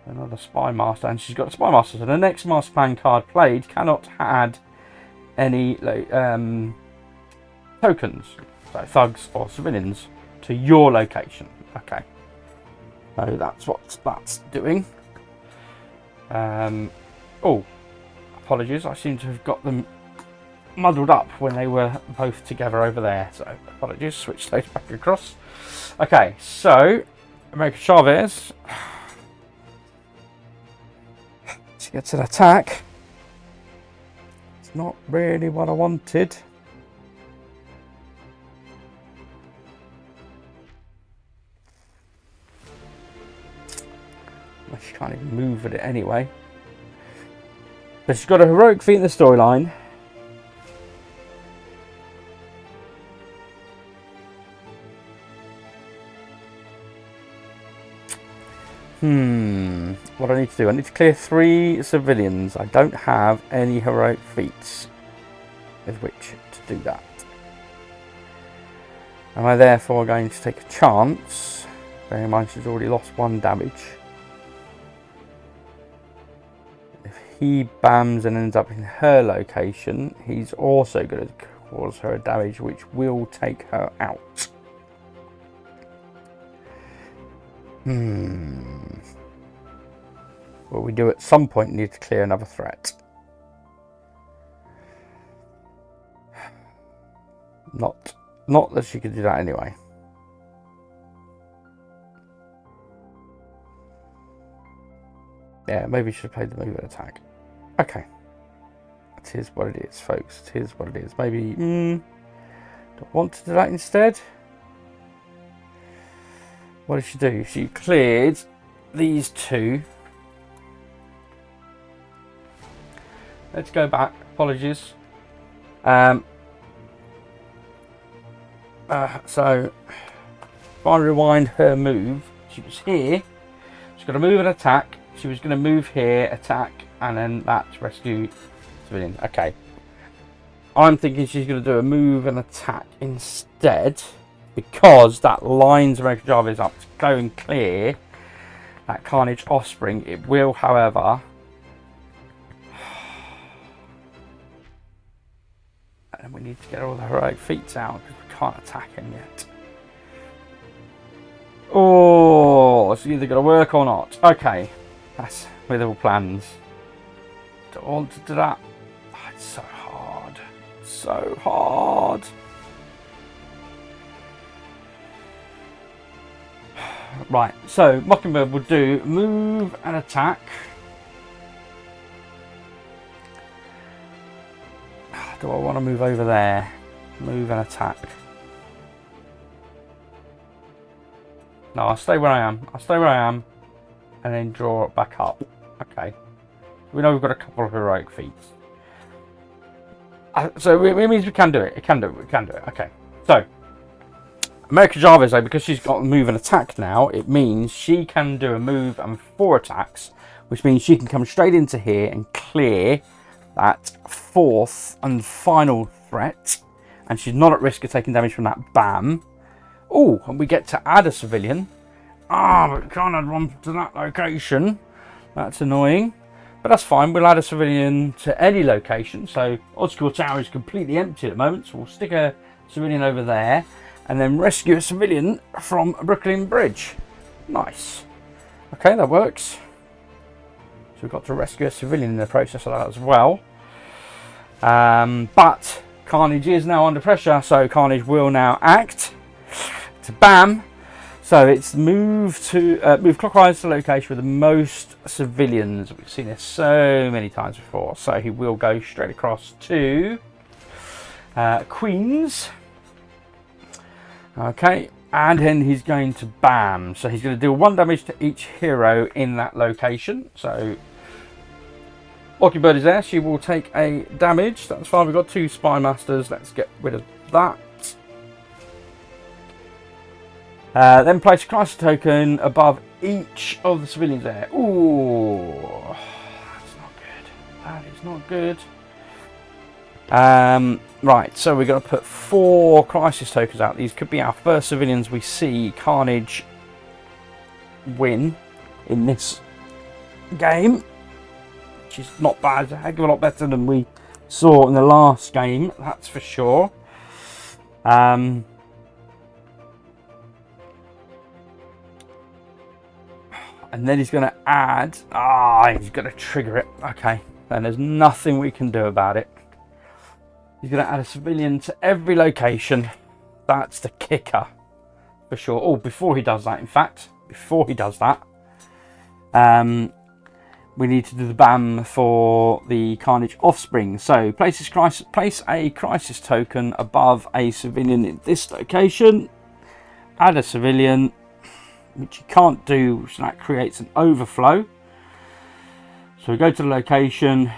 Another Spy Master, and she's got a Spy Master. So the next Master Plan card played cannot add any tokens, so thugs or civilians, to your location. Okay. So that's what that's doing. Oh, apologies. I seem to have got them muddled up when they were both together over there. So apologies. Switch those back across. Okay. So American Chavez. She gets an attack. It's not really what I wanted. Well, she can't even move with it anyway. But she's got a heroic feat in the storyline. What do I need to do? I need to clear 3 civilians. I don't have any heroic feats with which to do that. Am I therefore going to take a chance? Bearing in mind she's already lost 1 damage. If he bams and ends up in her location, he's also going to cause her damage, which will take her out. Well, we do at some point need to clear another threat. Not that she could do that anyway. Yeah, maybe she should have played the move and attack. Okay. It is what it is, folks. It is what it is. Maybe don't want to do that instead. What did she do? She cleared these 2. Let's go back. Apologies. So, if I rewind her move, she was here. She's got to move and attack. She was going to move here, attack, and then that's rescue civilian. Okay. I'm thinking she's going to do a move and attack instead, because that lines American Chavez up to go and clear that Carnage offspring. It will, however, and we need to get all the heroic feats out because we can't attack him yet. Oh, it's either going to work or not. Okay, that's with all plans. Don't want to do that. Oh, it's so hard. So hard. Right, so Mockingbird will do move and attack. Do I want to move over there? Move and attack. No, I'll stay where I am. I'll stay where I am. And then draw it back up. Okay. We know we've got a couple of heroic feats. So it means we can do it. We can do it. Okay. So, American Chavez, though, because she's got move and attack now, it means she can do a move and 4 attacks. Which means she can come straight into here and clear that 4th and final threat, and she's not at risk of taking damage from that BAM. Oh, and we get to add a civilian. But we can't add one to that location. That's annoying, but that's fine. We'll add a civilian to any location. So Oscar Tower is completely empty at the moment, so we'll stick a civilian over there and then rescue a civilian from Brooklyn Bridge. Nice. Okay, that works. So we've got to rescue a civilian in the process of that as well. But Carnage is now under pressure, so Carnage will now act to BAM. So it's move clockwise to the location with the most civilians. We've seen this so many times before. So he will go straight across to Queens. Okay, and then he's going to bam. So he's going to deal 1 damage to each hero in that location. So Mockingbird is there. She will take a damage. That's fine. We've got 2 Spy Masters. Let's get rid of that. Then place a crisis token above each of the civilians there. Ooh, that's not good. That is not good. Right, so we're going to put 4 crisis tokens out. These could be our first civilians we see Carnage win in this game, which is not bad. It's a heck of a lot better than we saw in the last game, that's for sure. And then he's going to add... he's going to trigger it. Okay, and there's nothing we can do about it. He's going to add a civilian to every location. That's the kicker, for sure. Oh, before he does that, in fact, before he does that, we need to do the BAM for the Carnage offspring. So place a crisis token above a civilian in this location. Add a civilian, which you can't do, so that creates an overflow. So we go to the location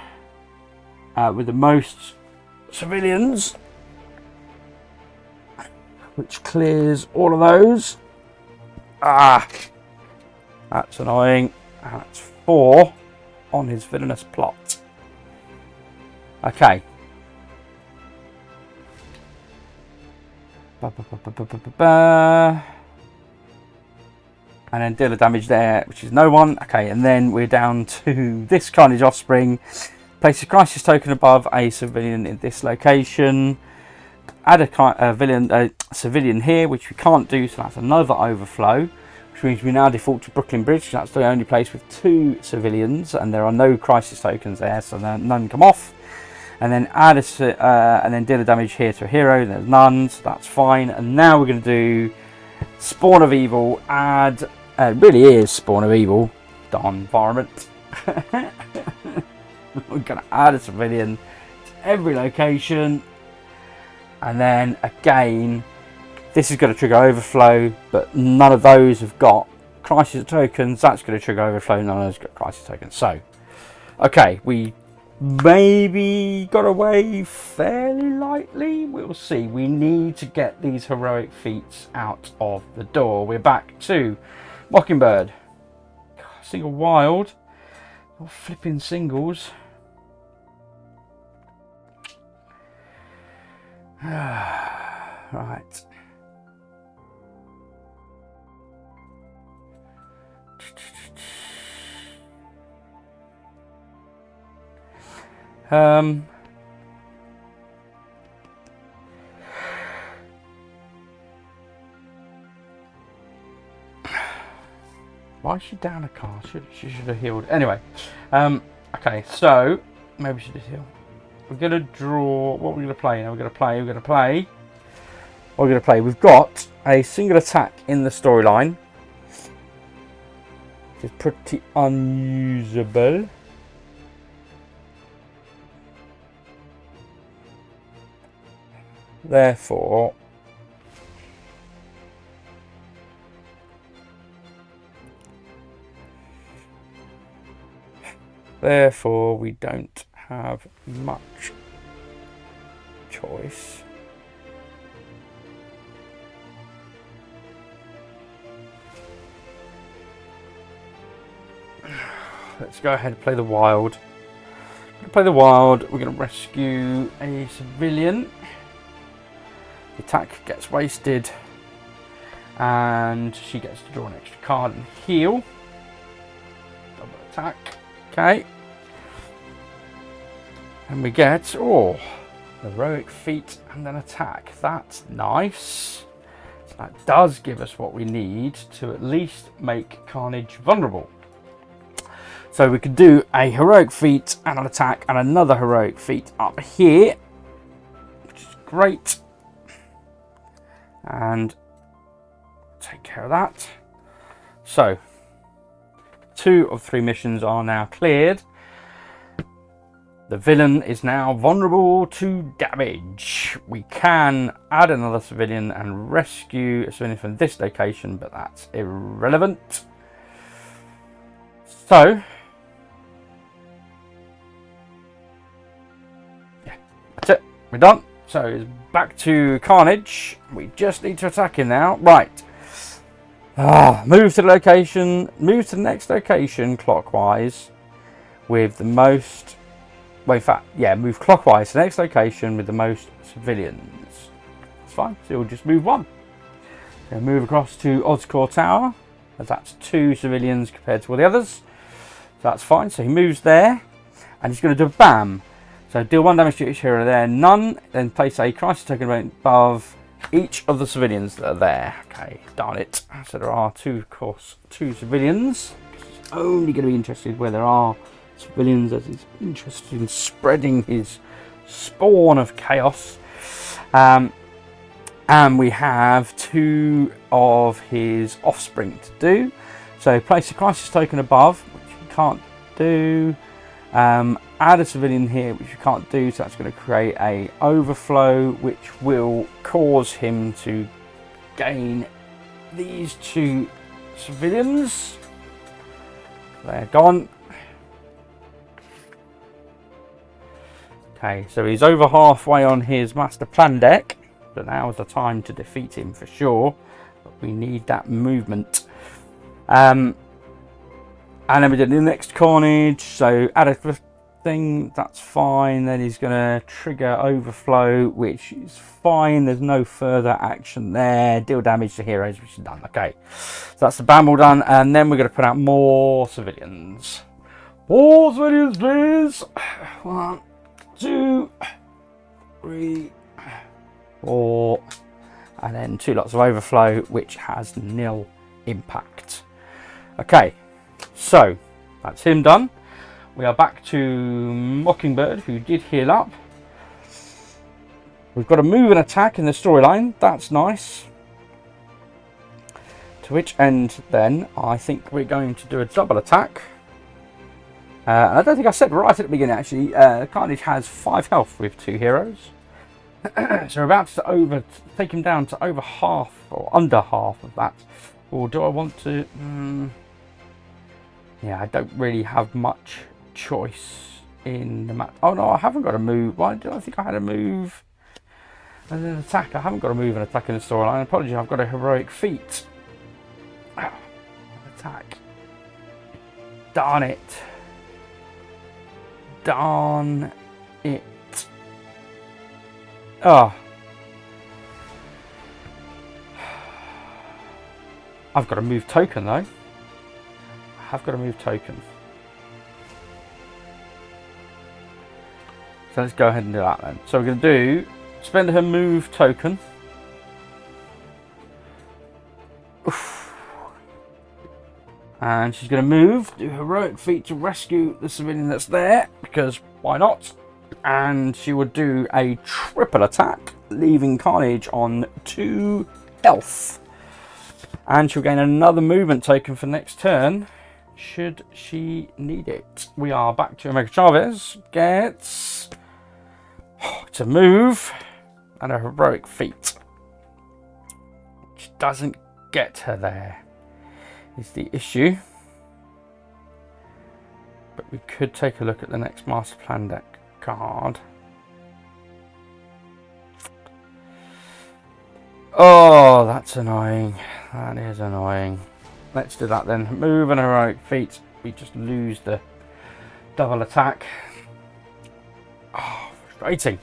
with the most civilians, which clears all of those. That's annoying. That's 4 on his villainous plot. Okay. And then deal the damage there, which is no one. Okay, and then we're down to this Carnage offspring. Place a crisis token above a civilian in this location. Add a civilian here, which we can't do, so that's another overflow. Which means we now default to Brooklyn Bridge. That's the only place with 2 civilians, and there are no crisis tokens there, so none come off. And then add and then deal the damage here to a hero. There's none, so that's fine. And now we're going to do Spawn of Evil. Add, it really is Spawn of Evil. Darn environment. We're going to add a civilian to every location, and then again this is going to trigger overflow, but none of those have got crisis tokens. That's going to trigger overflow, none of those got crisis tokens. So okay, we maybe got away fairly lightly, we'll see. We need to get these heroic feats out of the door. We're back to Mockingbird. Single wild, or flipping singles. Right. Why is she down a car? She should have healed. Anyway, okay, so maybe she did heal. We're gonna draw. What we're gonna play now? We're gonna play. What we're gonna play. We've got a single attack in the storyline, which is pretty unusable. Therefore, we don't have much choice. Let's go ahead and play the wild. We're going to rescue a civilian. The attack gets wasted, and she gets to draw an extra card and heal. Double attack. Okay. And we get, heroic feat and an attack. That's nice. So that does give us what we need to at least make Carnage vulnerable. So we could do a heroic feat and an attack and another heroic feat up here, which is great. And take care of that. So 2 of 3 missions are now cleared. The villain is now vulnerable to damage. We can add another civilian and rescue a civilian from this location, but that's irrelevant. So, yeah, that's it. We're done. So, it's back to Carnage. We just need to attack him now. Right. Move to the location. Move to the next location clockwise with the most... Well, in fact, yeah, move clockwise to the next location with the most civilians. That's fine. So we'll just move one. So move across to Oddscore Tower, as that's 2 civilians compared to all the others. So that's fine. So he moves there, and he's going to do a BAM. So deal 1 damage to each hero there, none. Then place a crisis token above each of the civilians that are there. Okay, darn it. So there are 2 civilians. He's only going to be interested where there are civilians, as he's interested in spreading his spawn of chaos. And we have 2 of his offspring to do. So place a crisis token above, which we can't do. Add a civilian here, which we can't do. So that's going to create a overflow, which will cause him to gain these 2 civilians. They're gone. Okay, so he's over halfway on his master plan deck, but now is the time to defeat him for sure. But we need that movement. And then we did the next Carnage, so add a thing, that's fine. Then he's going to trigger overflow, which is fine. There's no further action there. Deal damage to heroes, which is done. Okay, so that's the bamble done, and then we're going to put out more civilians. More civilians, please. 1, 2, 3, 4, and then 2 lots of overflow, which has nil impact. Okay, so that's him done. We are back to Mockingbird, who did heal up. We've got a move and attack in the storyline. That's nice. To which end, then, I think we're going to do a double attack. I don't think I said right at the beginning, actually. Carnage has 5 health with 2 heroes. So we're about to take him down to over half, or under half of that. Or do I want to... yeah, I don't really have much choice in the map. Oh no, I haven't got a move. Why did I think I had a move and an attack? I haven't got a move and attack in the storyline. Apologies, I've got a heroic feat. Oh, attack. Darn it. Darn it. Oh. I've got a move token though. I have got a move token. So let's go ahead and do that then. So we're going to do spend her move token. Oof. And she's going to move, do heroic feat to rescue the civilian that's there, because why not? And she would do a triple attack, leaving Carnage on 2 health. And she'll gain another movement token for next turn, should she need it. We are back to Omega Chavez. Gets to move and a heroic feat, which doesn't get her there, is the issue. But we could take a look at the next Master Plan deck card. Oh, that's annoying. That is annoying. Let's do that then. Move and heroic feat. We just lose the double attack. Oh, frustrating.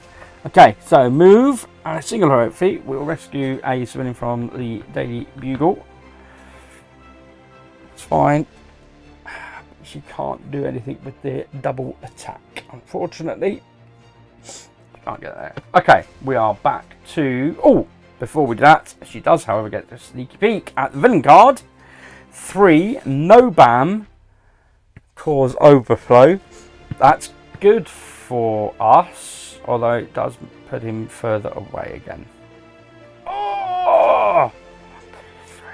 Okay, so move and a single heroic feat. We'll rescue a civilian from the Daily Bugle. It's fine. She can't do anything with the double attack, unfortunately. She can't get there. Okay, we are back to... Oh, before we do that, she does, however, get a sneaky peek at the villain card. 3, no BAM, cause overflow. That's good for us, although it does put him further away again. Oh! 3.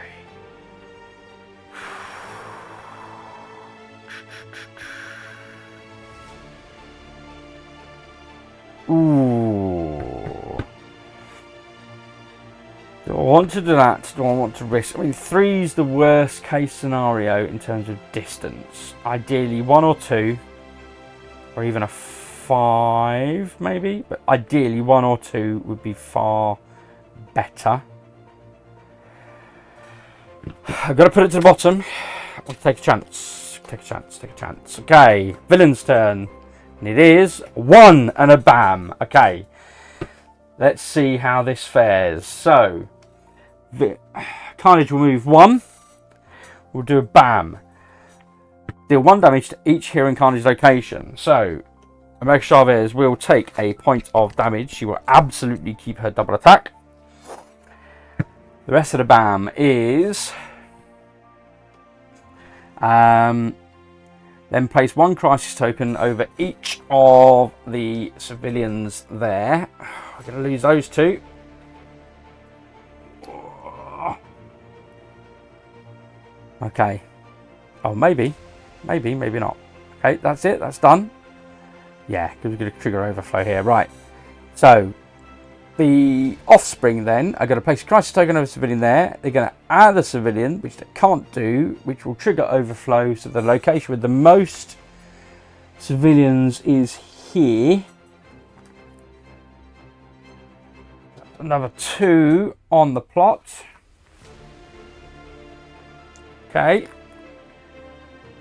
Ooh. Do I want to do that? Do I want to risk? I mean, 3 is the worst case scenario in terms of distance. Ideally 1 or 2, or even a 5 maybe, but ideally 1 or 2 would be far better. I've got to put it to the bottom. I'll take a chance. Take a chance. Take a chance. Okay, villain's turn. And it is 1 and a bam. Okay. Let's see how this fares. So, Carnage will move 1. We'll do a bam. Deal 1 damage to each hero in Carnage's location. So, Omega Chavez will take a point of damage. She will absolutely keep her double attack. The rest of the bam is... then place 1 crisis token over each of the civilians there. We're going to lose those 2. Okay. Oh, maybe. Maybe not. Okay, that's it. That's done. Yeah, because we're going to trigger overflow here. Right. So, the offspring then are going to place a crisis token over a civilian there. They're going to add a civilian, which they can't do, which will trigger overflow. So the location with the most civilians is here. Another 2 on the plot. Okay.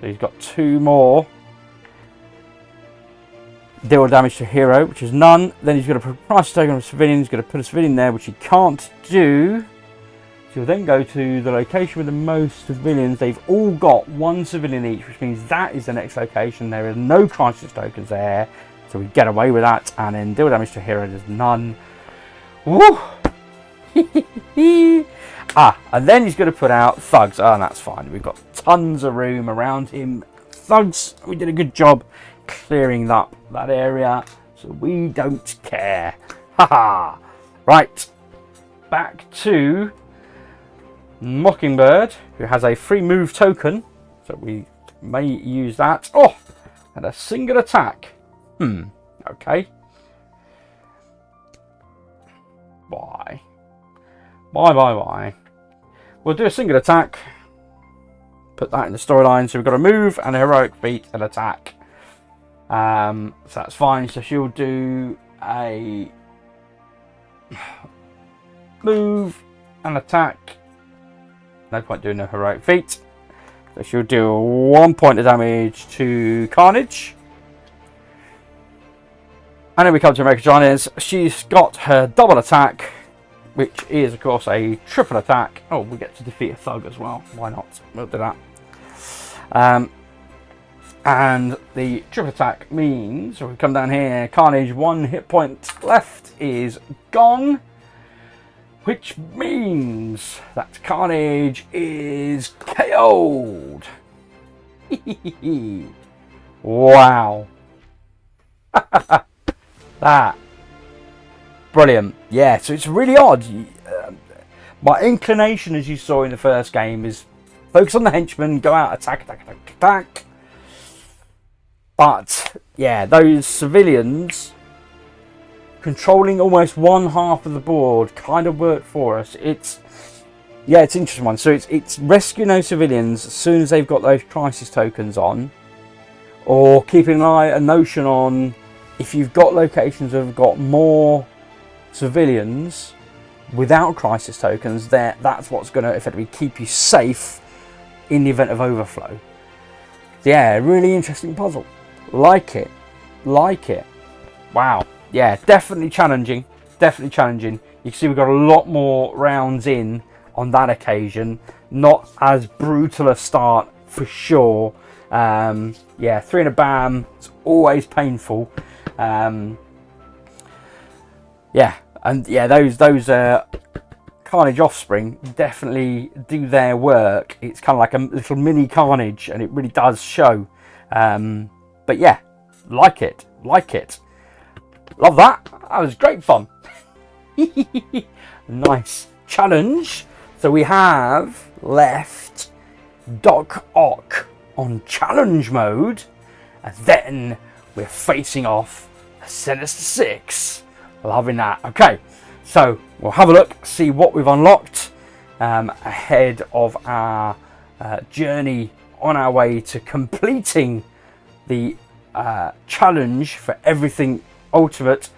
So he's got 2 more. Deal damage to hero, which is none. Then he's going to put a crisis token on a civilian. He's going to put a civilian there, which he can't do. So he'll then go to the location with the most civilians. They've all got 1 civilian each, which means that is the next location. There are no crisis tokens there. So we get away with that. And then deal damage to hero, there's none. Woo! And then he's going to put out thugs. Oh, and that's fine. We've got tons of room around him. Thugs, we did a good job clearing up that area, so we don't care. Haha. Right, back to Mockingbird, who has a free move token, so we may use that. Oh, and a single attack. Okay. Why? We'll do a single attack. Put that in the storyline. So we've got a move and a heroic feat and attack. So that's fine. So she'll do a move and attack. No point doing a heroic feat. So she'll do 1 point of damage to Carnage. And then we come to American Giants. She's got her double attack, which is, of course, a triple attack. Oh, we get to defeat a thug as well. Why not? We'll do that. And the triple attack means, so we come down here, Carnage, 1 hit point left is gone. Which means that Carnage is KO'd. Wow. That. Brilliant. Yeah, so it's really odd. My inclination, as you saw in the first game, is focus on the henchman, go out, attack. But, yeah, those civilians controlling almost 1/2 of the board kind of worked for us. It's an interesting one. So it's rescuing those civilians as soon as they've got those crisis tokens on, or keeping a notion on if you've got locations that have got more civilians without crisis tokens, that's what's going to effectively keep you safe in the event of overflow. Yeah, really interesting puzzle. Like it. Wow. Yeah, definitely challenging. You can see we've got a lot more rounds in on that occasion. Not as brutal a start for sure. 3 and a bam. It's always painful. Those Carnage offspring definitely do their work. It's kind of like a little mini Carnage, and it really does show. But yeah, like it. Love that. That was great fun. Nice challenge. So we have left Doc Ock on challenge mode, and then we're facing off Sinister 6. Loving that. Okay, so we'll have a look, see what we've unlocked ahead of our journey on our way to completing the challenge for everything ultimate.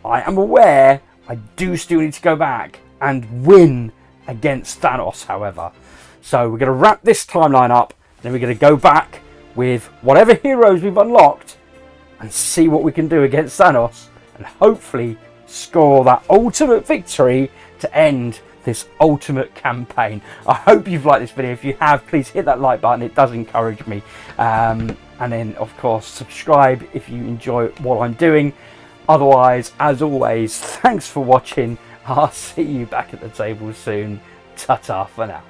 I am aware I do still need to go back and win against Thanos, however. So we're going to wrap this timeline up, then we're going to go back with whatever heroes we've unlocked and see what we can do against Thanos and hopefully score that ultimate victory to end this ultimate campaign. I hope you've liked this video. If you have, please hit that like button. It does encourage me. And then, of course, subscribe if you enjoy what I'm doing. Otherwise, as always, thanks for watching. I'll see you back at the table soon. Ta-ta for now.